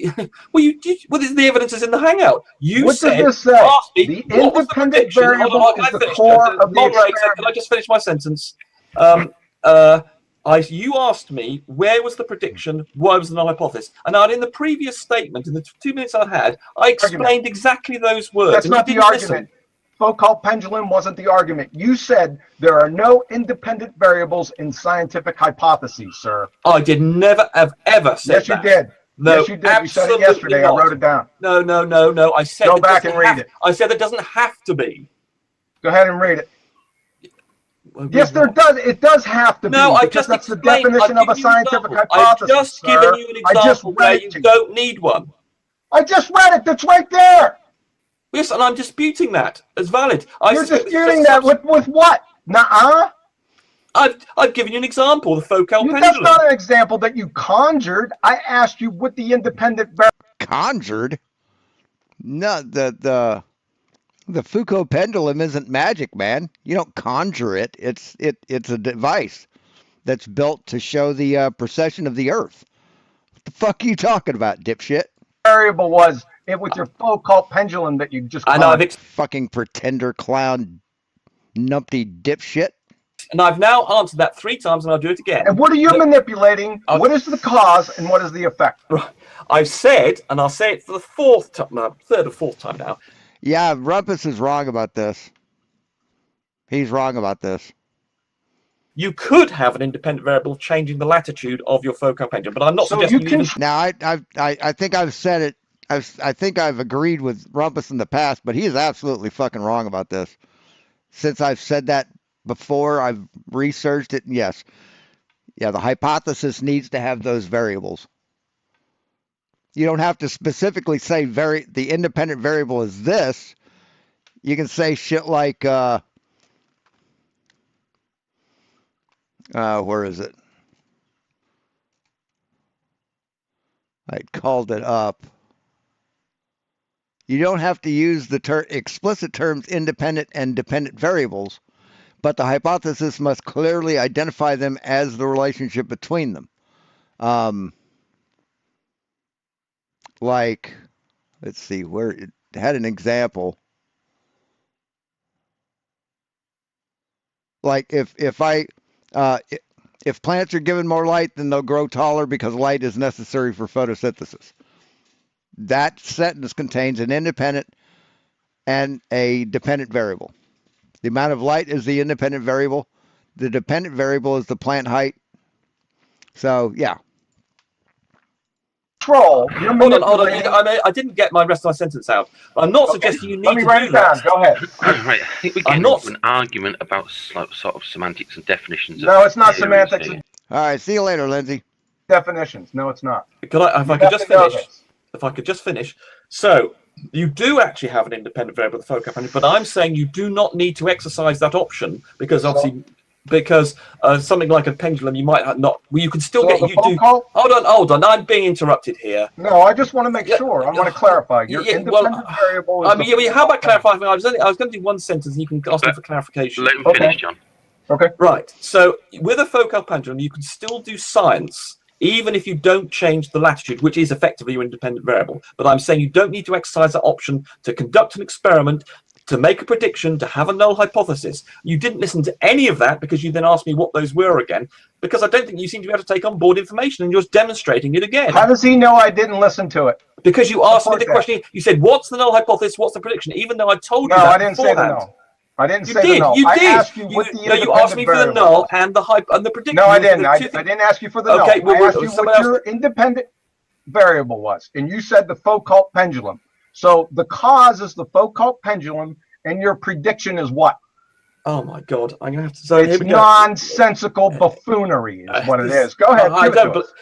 the evidence is in the Hangout. What does this say? The independent variable is the core of the experiment. Can I just finish my sentence? You asked me where was the prediction, why was the null hypothesis, and in the previous statement, in the 2 minutes I had, I explained exactly those words. That's not the argument. Foucault pendulum wasn't the argument. You said there are no independent variables in scientific hypotheses, sir. I did never have ever said that. Yes, you did. No, yes, you did. You said it yesterday. Not. I wrote it down. No. I said go back and read it. I said it doesn't have to be. Go ahead and read it. Yes, there does. It does have to be. No, I just that's the definition of a scientific hypothesis. I've just given you an example where you don't need one. I just read it. That's right there. Yes, and I'm disputing that as valid. You're disputing that with what? Nuh-uh. I've given you an example, the Foucault pendulum. That's not an example that you conjured. I asked you what the independent conjured. No, the Foucault pendulum isn't magic, man. You don't conjure it. It's a device that's built to show the precession of the Earth. What the fuck are you talking about, dipshit? Variable was it with your Foucault pendulum that you just fucking pretender clown numpty dipshit. And I've now answered that 3 times, and I'll do it again. And what are you manipulating? What is the cause and what is the effect? I've said, and I'll say it for the 4th time, no, 3rd or 4th time now. Yeah, Rumpus is wrong about this. He's wrong about this. You could have an independent variable changing the latitude of your Foucault pendulum, but I'm not suggesting you can. Now, I think I've said it. I think I've agreed with Rumpus in the past, but he is absolutely fucking wrong about this. Since I've said that before, I've researched it, and yes. Yeah, the hypothesis needs to have those variables. You don't have to specifically say the independent variable is this. You can say shit like where is it? I called it up. You don't have to use the explicit terms independent and dependent variables, but the hypothesis must clearly identify them as the relationship between them. Like, let's see, where it had an example. Like if plants are given more light, then they'll grow taller because light is necessary for photosynthesis. That sentence contains an independent and a dependent variable. The amount of light is the independent variable. The dependent variable is the plant height. So, yeah. Hold on. I didn't get my rest of my sentence out. I'm not suggesting you need to do that. Let me write it down. Go ahead. Right. I think we're getting into an argument about sort of semantics and definitions. No, it's not semantics. All right. See you later, Lindsay. Definitions. No, it's not. If I could just finish. So, you do actually have an independent variable, the Foucault pendulum, but I'm saying you do not need to exercise that option because obviously because something like a pendulum, you might not. Well, you can still So get. the You phone do. call? Hold on. I'm being interrupted here. No, I just want to make sure. I want to clarify. Your Yeah, well, independent variable is I mean, yeah, how about clarifying? I was going to do one sentence, and you can ask me for clarification. Let him Okay. finish, John. Okay. Right. So with a focal pendulum, you can still do science even if you don't change the latitude, which is effectively your independent variable. But I'm saying you don't need to exercise that option to conduct an experiment, to make a prediction, to have a null hypothesis. You didn't listen to any of that because you then asked me what those were again, because I don't think you seem to be able to take on board information, and you're just demonstrating it again. How does he know I didn't listen to it? Because you asked me the Support that. question, you said, what's the null hypothesis, what's the prediction, even though I told No, you that I didn't say the beforehand. null. I didn't You say the did. null. You I did. asked you what the No, you asked me for the variable null was. and the prediction. No, I Those are didn't. the I two things. didn't ask you for the Okay, null. well, I asked you somebody what else- your independent variable was, and you said the Foucault pendulum. So the cause is the Foucault pendulum, and your prediction is what? Oh my God! I'm gonna have to. So here It's we go. nonsensical buffoonery, is what it is. Go ahead. I give it to don't. But us.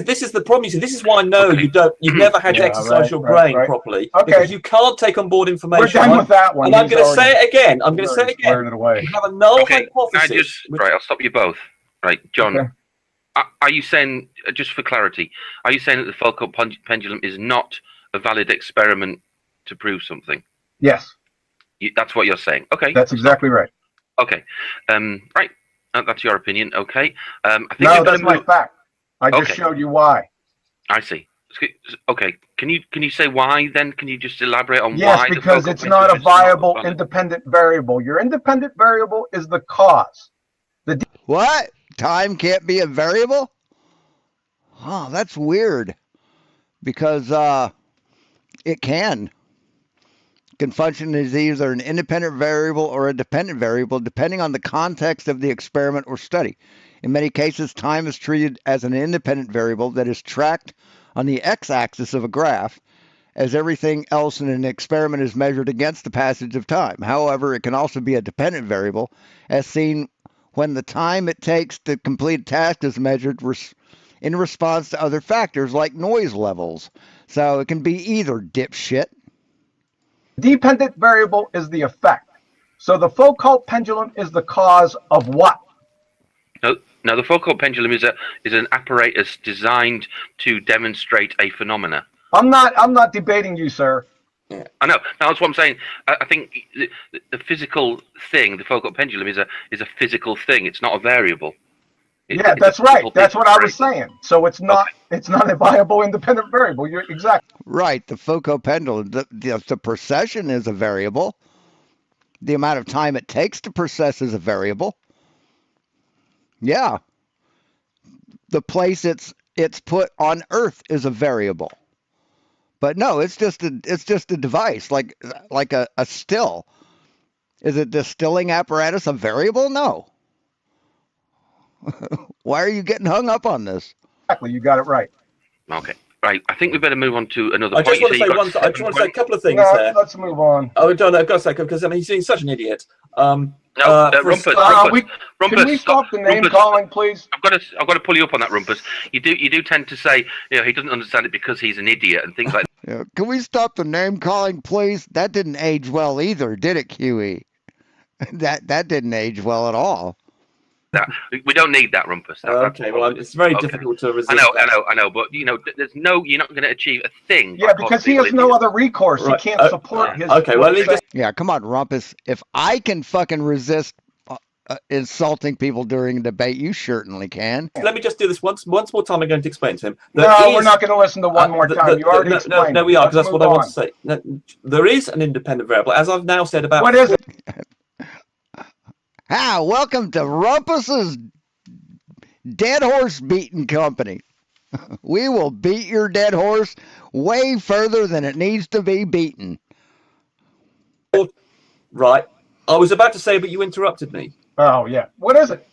this is the problem. You see, this is why I know Okay. you don't. You've never had to Yeah, exercise right, your right, brain right. properly Okay. because you can't take on board information. We're done with that one. And I'm He's going to say already- it again. I'm going to he's say it already again. squared it away. You have a null Okay, hypothesis. right, I'll stop you both. Right, John, Okay. are you saying, just for clarity, are you saying that the Foucault pendulum is not a valid experiment to prove something? Yes, That's what you're saying. Okay. that's exactly right. Okay. Right. That's your opinion. Okay. I think No, we've got that's to my move. fact. I just Okay. showed you why. I see. Okay. Can you say why then? Can you just elaborate on Yes, why? because the it's Foucault not a pendulum is not viable valid? independent variable. Your independent variable is the cause. What? Time can't be a variable? Oh, that's weird. Because it can. Can function as either an independent variable or a dependent variable, depending on the context of the experiment or study. In many cases, time is treated as an independent variable that is tracked on the x-axis of a graph, as everything else in an experiment is measured against the passage of time. However, it can also be a dependent variable, as seen when the time it takes to complete a task is measured in response to other factors like noise levels. So it can be either, dipshit. Dependent variable is the effect. So the Foucault pendulum is the cause of what? No, the Foucault pendulum is an apparatus designed to demonstrate a phenomena. I'm not debating you, sir. I know. That's what I'm saying. I think the physical thing, the Foucault pendulum, is a physical thing. It's not a variable. Yeah, that's right. That's what I was saying. So it's not a viable independent variable. You're exactly Right, the Foucault pendulum, the precession is a variable. The amount of time it takes to process is a variable. Yeah. The place it's put on Earth is a variable. But no, it's just a device, like a still. Is a distilling apparatus a variable? No. Why are you getting hung up on this? you got it right. Okay. Right. I think we better move on to another I point. just want to You say say one. you've got I just want to say a 7 couple of things No, there. let's move on. Oh, John, I've got to say because I mean he's being such an idiot. No, for a Rumpus. start- Rumpus. Can we stop the name Rumpus. calling, please? I've got to pull you up on that, Rumpus. You do tend to say, he doesn't understand it because he's an idiot and things like Yeah. Can we stop the name calling, please? That didn't age well either, did it, QE? That didn't age well at all. that. We don't need that, Rumpus. Okay, well, it's very Okay. difficult to resist. I know, but there's you're not going to achieve a thing. Yeah, because he has no other recourse. Right. He can't support his. Okay, well, let me just Yeah, come on, Rumpus. If I can fucking resist insulting people during a debate, you certainly can. let me just do this once more time. I'm going to explain to him. We're not going to listen to one more time. You already explained. No, we are, because Let's that's what move I want on. to say. No, there is an independent variable, as I've now said about. What is it? Ah, welcome to Rumpus's Dead Horse Beating Company. We will beat your dead horse way further than it needs to be beaten. Right. I was about to say, but you interrupted me. Oh yeah. What is it?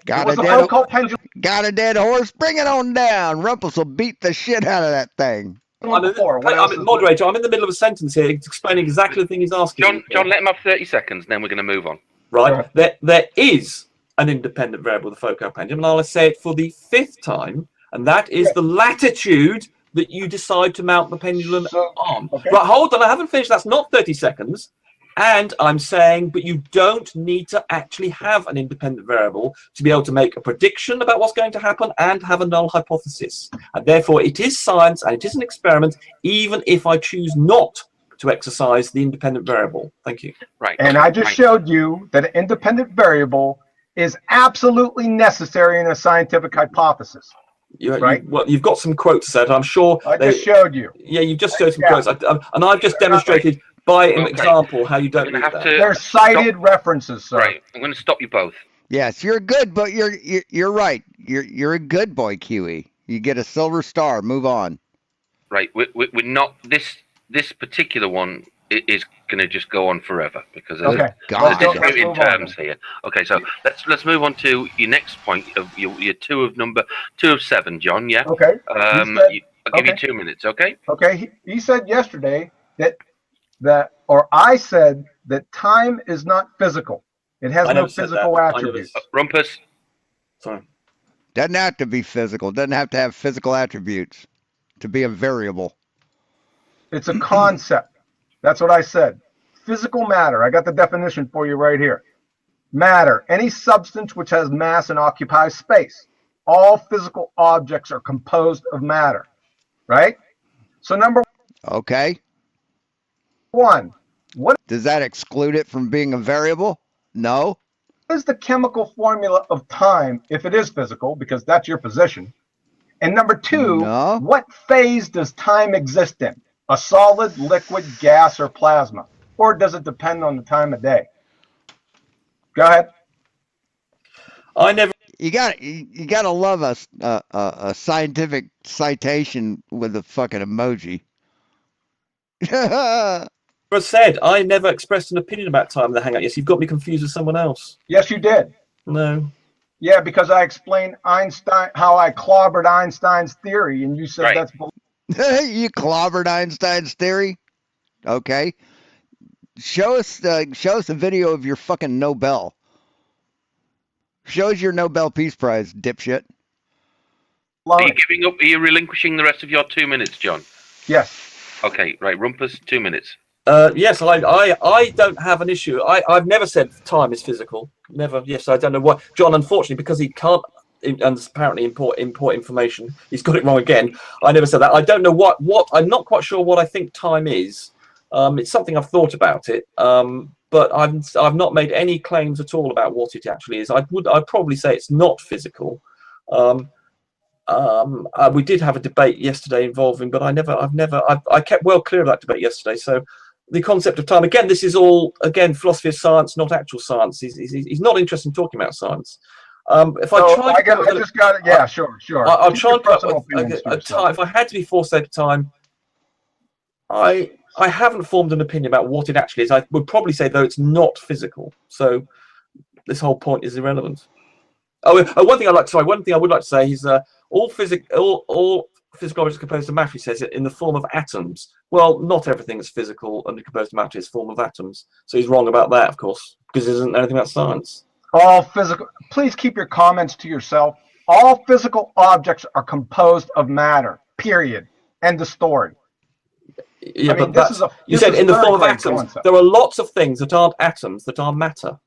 Got It was a the dead Foucault pendulum. Got a dead horse? Bring it on down. Rumpus will beat the shit out of that thing. Before. What else is Moderator, I'm in the middle of a sentence here explaining exactly the thing he's asking. John, let him have 30 seconds, then we're going to move on. Right. There is an independent variable, the Foucault pendulum, and I'll say it for the 5th time, and that is the latitude that you decide to mount the pendulum on. Okay. Right, hold on, I haven't finished. That's not 30 seconds. And I'm saying, but you don't need to actually have an independent variable to be able to make a prediction about what's going to happen and have a null hypothesis. And therefore, it is science and it is an experiment, even if I choose not to exercise the independent variable. Thank you. Right. And okay, I just right. showed you that an independent variable is absolutely necessary in a scientific hypothesis. Right. Well, you've got some quotes set. I'm sure. I just showed you. Yeah, you've just showed some Yeah. quotes, and I've just demonstrated by an Okay. example how you don't We're gonna need have that. to They're cited references, sir. Right. I'm going to stop you both. Yes, you're good, but you're right. You're a good boy, QE. You get a silver star. Move on. Right. We're not this particular one is going to just go on forever because there's Okay. God. there's Let's disputing move on terms here. Okay, so let's move on to your next point of your two of 7, John. Yeah. Okay. I'll give you 2 minutes. Okay. Okay. He said yesterday or I said that time is not physical. It has I no never said physical that. attributes. Rumpus. Sorry. Doesn't have to be physical. Doesn't have to have physical attributes to be a variable. It's a concept. That's what I said. Physical matter. I got the definition for you right here. Matter, any substance which has mass and occupies space. All physical objects are composed of matter. Right? So number Okay. 1, what Does that exclude it from being a variable? No. is the chemical formula of time if it is physical? Because that's your position. And number 2, No. what phase does time exist in? A solid, liquid, gas, or plasma? Or does it depend on the time of day? Go ahead. I never You gotta love a scientific citation with a fucking emoji. said. I never expressed an opinion about time in the Hangout. Yes, you've got me confused with someone else. Yes, you did. No. Yeah, because I explained how I clobbered Einstein's theory, and you said Right. that's You clobbered Einstein's theory. Okay. Show us a video of your fucking Nobel. Show us your Nobel Peace Prize, dipshit. Are you giving up? Are you relinquishing the rest of your 2 minutes, John? Yes. Okay. Right. Rumpus. 2 minutes. Yes, I don't have an issue. I've never said time is physical. Never. Yes, I don't know why. John, unfortunately, because he can't apparently import information, he's got it wrong again. I never said that. I don't know what I'm not quite sure what I think time is. It's something I've thought about it. But I've not made any claims at all about what it actually is. I'd probably say it's not physical. We did have a debate yesterday involving, but I kept well clear of that debate yesterday. So the concept of time, again, this is all, again, philosophy of science, not actual science. He's not interested in talking about science. If I just got it. Yeah, sure. I'm Keep trying your to come personal up with opinions to a yourself. time. If I had to be forced to say time, I haven't formed an opinion about what it actually is. I would probably say, though, it's not physical. So this whole point is irrelevant. One thing I would like to say is all physical objects composed of matter, he says, in the form of atoms. Well, not everything is physical and composed of matter is form of atoms. So he's wrong about that, of course, because there isn't anything about science. All physical. Please keep your comments to yourself. All physical objects are composed of matter. Period. End of story. Yeah, I mean, but you said in the form of atoms. Concept. There are lots of things that aren't atoms that are matter.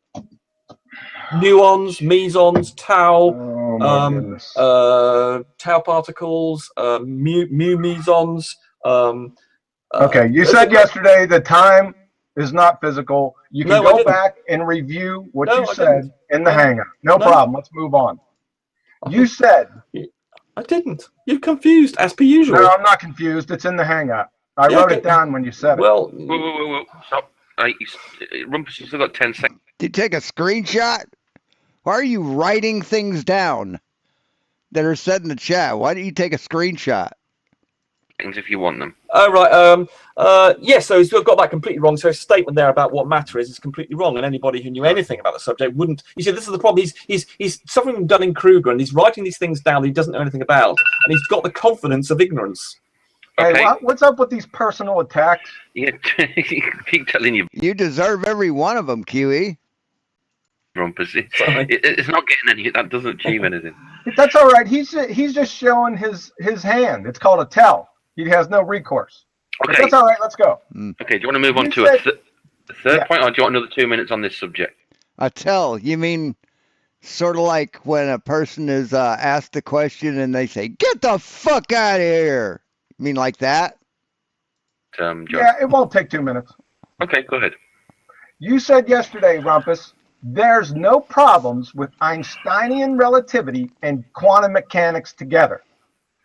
Muons, mesons, tau, Oh my goodness. tau particles, mu mesons. Okay, you said yesterday that time is not physical. You can No, I go didn't. back and review what No, you I said didn't. in the No. hangout. No No. problem. Let's move on. You said. I didn't. You're confused, as per usual. No, I'm not confused. It's in the hangout. I Yeah, wrote okay. it down when you said it. Well, Whoa. Stop. Rumpus, you still got 10 seconds. Did you take a screenshot? Why are you writing things down that are said in the chat? Why don't you take a screenshot? If you want them. oh, right. Yes, so he's got that completely wrong. So his statement there about what matter is completely wrong. And anybody who knew anything about the subject wouldn't. You see, this is the problem. He's suffering from Dunning-Kruger, and he's writing these things down that he doesn't know anything about. And he's got the confidence of ignorance. Hey, Okay. what's up with these personal attacks? Yeah, keep telling you, You deserve every one of them, QE. Rumpus. Sorry. It's not getting any. That doesn't achieve anything. That's all right. He's just showing his hand. It's called a tell. He has no recourse. But Okay. that's all right. Let's go. Okay. Do you want to move on You to said- The third Yeah. point, or do you want another 2 minutes on this subject? A tell, you mean sort of like when a person is asked a question and they say, "Get the fuck out of here." You mean like that? John? Yeah, it won't take 2 minutes. Okay, go ahead. You said yesterday, Rumpus, there's no problems with Einsteinian relativity and quantum mechanics together,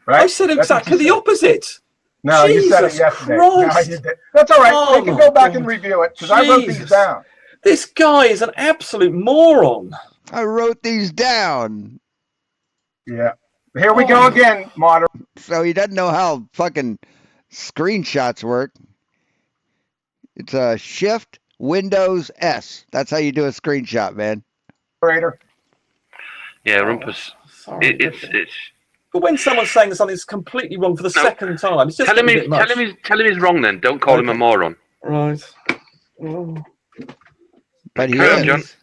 right? I said That's what you exactly the said. opposite. No, you said it Jesus yesterday. No, Christ. you did. That's all right. Oh They can my go back and God. review it because I wrote these Jesus. down. This guy is an absolute moron. I wrote these down. Yeah. Here we go again, modern. So he doesn't know how fucking screenshots work. It's a Shift Windows S. That's how you do a screenshot, man. Moderator. Yeah, Rumpus. Sorry. It's. But when someone's saying something's completely wrong for the No. second time, it's just Tell him getting a bit much. tell him he's wrong. Then don't call him a Okay. moron. Right. Oh. But he Carry on, John. is.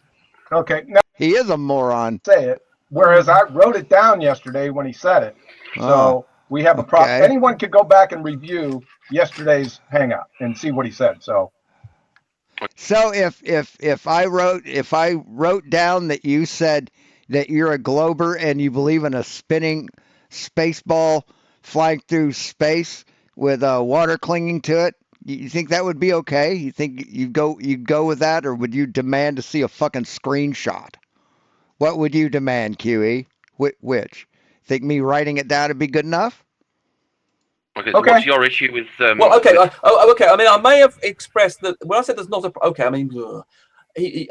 Okay, now He is a moron. say it. Whereas I wrote it down yesterday when he said it. So we have a problem. okay. Anyone could go back and review yesterday's hangout and see what he said. So So if I wrote down that you said that you're a glober and you believe in a spinning space ball flying through space with water clinging to it, you think that would be okay? You think you'd go with that, or would you demand to see a fucking screenshot? What would you demand, QE? Which? Think me writing it down would be good enough? Okay, so Okay. what's your issue with? Well, okay. with- Okay. I mean, I may have expressed that when I said there's not a. Okay. I mean,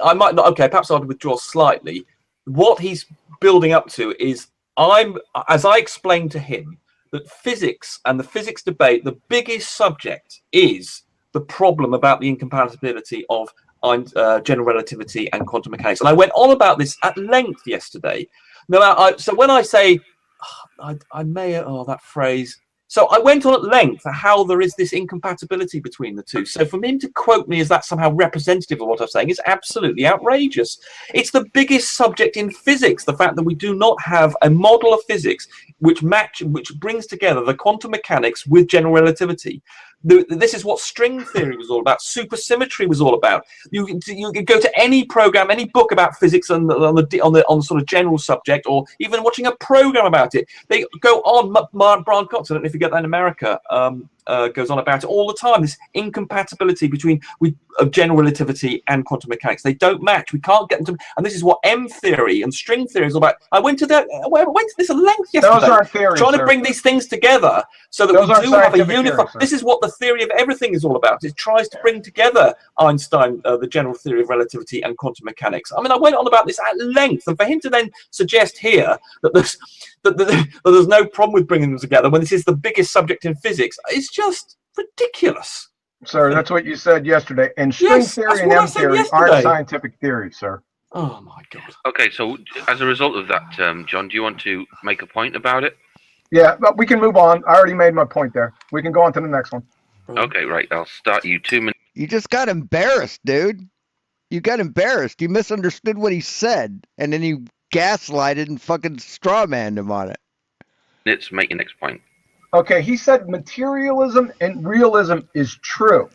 I might not. Okay. Perhaps I'll withdraw slightly. What he's building up to is as I explained to him, that physics and the physics debate, the biggest subject is the problem about the incompatibility of general relativity and quantum mechanics. And I went on about this at length yesterday. Now, so when I say, I may, that phrase. So I went on at length how there is this incompatibility between the two. So for him to quote me as that somehow representative of what I'm saying is absolutely outrageous. It's the biggest subject in physics, the fact that we do not have a model of physics which brings together the quantum mechanics with general relativity. This is what string theory was all about. Supersymmetry was all about. You can go to any program, any book about physics on the sort of general subject, or even watching a program about it. They go on. Brian Cox, I don't know if you get that in America, goes on about it all the time. This incompatibility between general relativity and quantum mechanics. They don't match. We can't get them to. And this is what M theory and string theory is all about. I went to this at length yesterday. those aren't theories, trying to sir. bring these things together so that Those we aren't do have a scientific unified. theories, sir. This is what the theory of everything is all about. It tries to bring together Einstein, the general theory of relativity, and quantum mechanics. I mean, I went on about this at length, and for him to then suggest here that there's no problem with bringing them together when this is the biggest subject in physics, it's just ridiculous. Sir, that's what you said yesterday. And string Yes, theory that's and what I M said theory yesterday. aren't scientific theories, sir. Oh my God. Okay, so as a result of that, John, do you want to make a point about it? Yeah, but we can move on. I already made my point there. We can go on to the next one. Okay, right. I'll start you 2 minutes. You just got embarrassed, dude. You got embarrassed. You misunderstood what he said, and then you gaslighted and fucking strawmanned him on it. Make your next point. Okay, he said materialism and realism is true.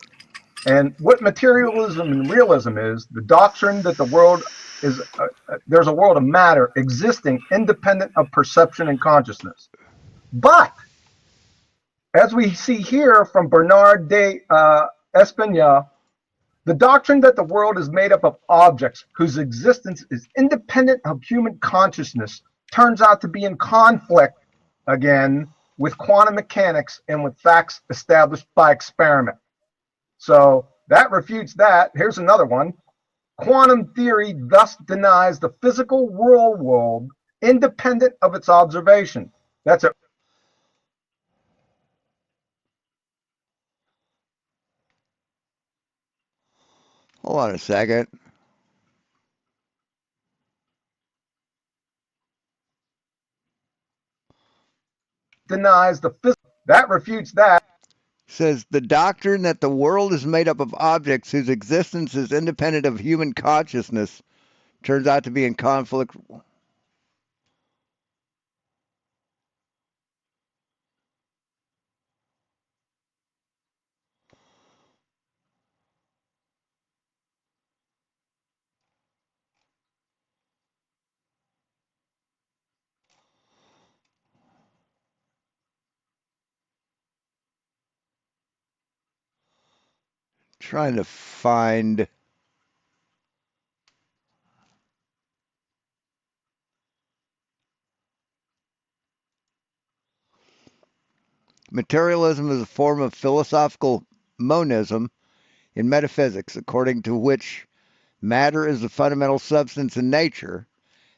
And what materialism and realism is, the doctrine that the world is, there's a world of matter existing independent of perception and consciousness. But, as we see here from Bernard de Espagna, the doctrine that the world is made up of objects whose existence is independent of human consciousness turns out to be in conflict, again, with quantum mechanics and with facts established by experiment. So that refutes that. Here's another one. Quantum theory thus denies the physical world independent of its observation. That's it. Hold on a second. Denies the physical. That refutes that. Says the doctrine that the world is made up of objects whose existence is independent of human consciousness turns out to be in conflict. trying to find. Materialism is a form of philosophical monism in metaphysics, according to which matter is the fundamental substance in nature,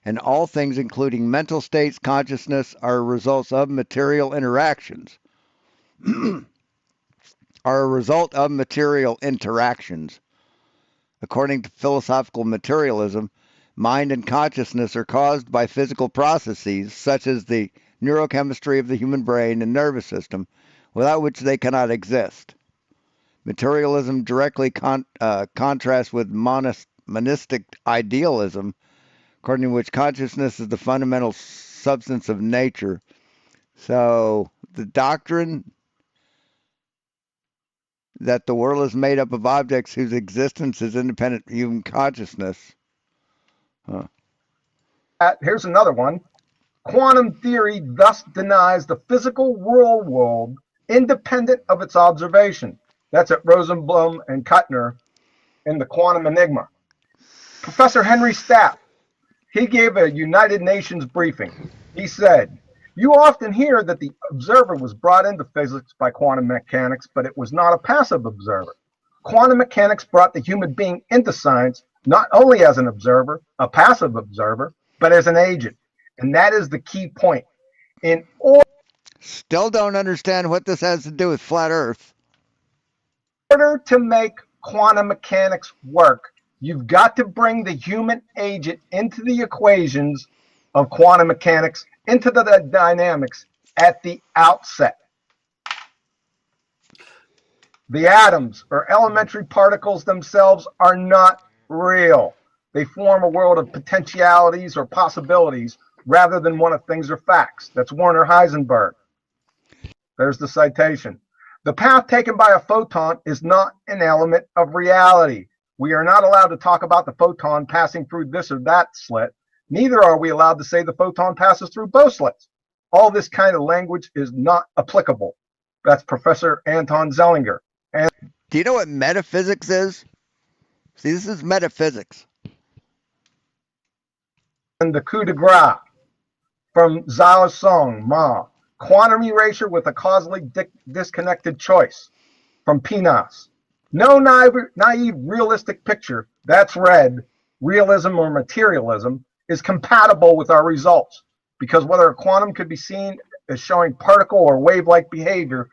and all things, including mental states, consciousness, are results of material interactions. Are a result of material interactions. According to philosophical materialism, mind and consciousness are caused by physical processes such as the neurochemistry of the human brain and nervous system, without which they cannot exist. Materialism directly contrasts with monistic idealism, according to which consciousness is the fundamental substance of nature. So the doctrine that the world is made up of objects whose existence is independent of human consciousness. Here's another one. Quantum theory thus denies the physical real world independent of its observation. That's at Rosenblum and Kuttner in The Quantum Enigma. Professor Henry Stapp, he gave a United Nations briefing. He said, "You often hear that the observer was brought into physics by quantum mechanics, but it was not a passive observer. Quantum mechanics brought the human being into science not only as an observer, a passive observer, but as an agent. And that is the key point. In Still don't understand what this has to do with flat Earth. order to make quantum mechanics work, you've got to bring the human agent into the equations of quantum mechanics, into the dynamics at the outset. The atoms or elementary particles themselves are not real. They form a world of potentialities or possibilities rather than one of things or facts." That's Werner Heisenberg. There's the citation. "The path taken by a photon is not an element of reality. We are not allowed to talk about the photon passing through this or that slit. Neither are we allowed to say the photon passes through both slits. All this kind of language is not applicable." That's Professor Anton Zellinger. And Do you know what metaphysics is? See, this is metaphysics. the coup de grace from Zhao Song Ma, "Quantum erasure with a causally disconnected choice," from Pinas. "No naive realistic picture," that's red, realism or materialism, "is compatible with our results, because whether a quantum could be seen as showing particle or wave-like behavior,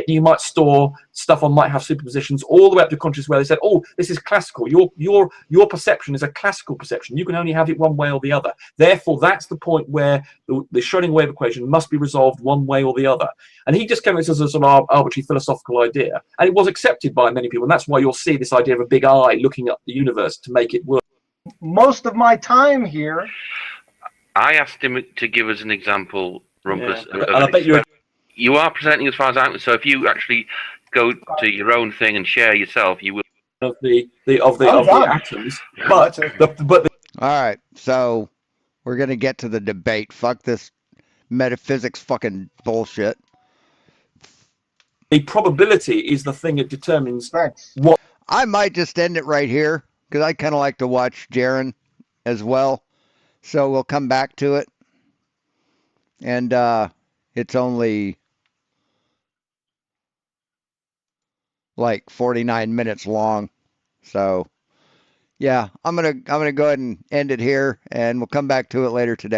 You might store stuff on, might have superpositions all the way up to consciousness where they said, oh, this is classical. Your perception is a classical perception. You can only have it one way or the other. Therefore, that's the point where the Schrödinger wave equation must be resolved one way or the other. And he just came with this as a sort of arbitrary philosophical idea. And it was accepted by many people. And that's why you'll see this idea of a big eye looking at the universe to make it work. most of my time here..." I asked him to give us an example, Rumpus. Yeah. And I bet you are presenting as far as I'm. So if you actually go to your own thing and share yourself, you will. Of the atoms, but All right, so we're gonna get to the debate. Fuck this metaphysics fucking bullshit. the probability is the thing that determines Thanks. what. I might just end it right here because I kind of like to watch Jaren as well. So we'll come back to it, and it's only like 49 minutes long. So yeah, I'm gonna go ahead and end it here, and we'll come back to it later today.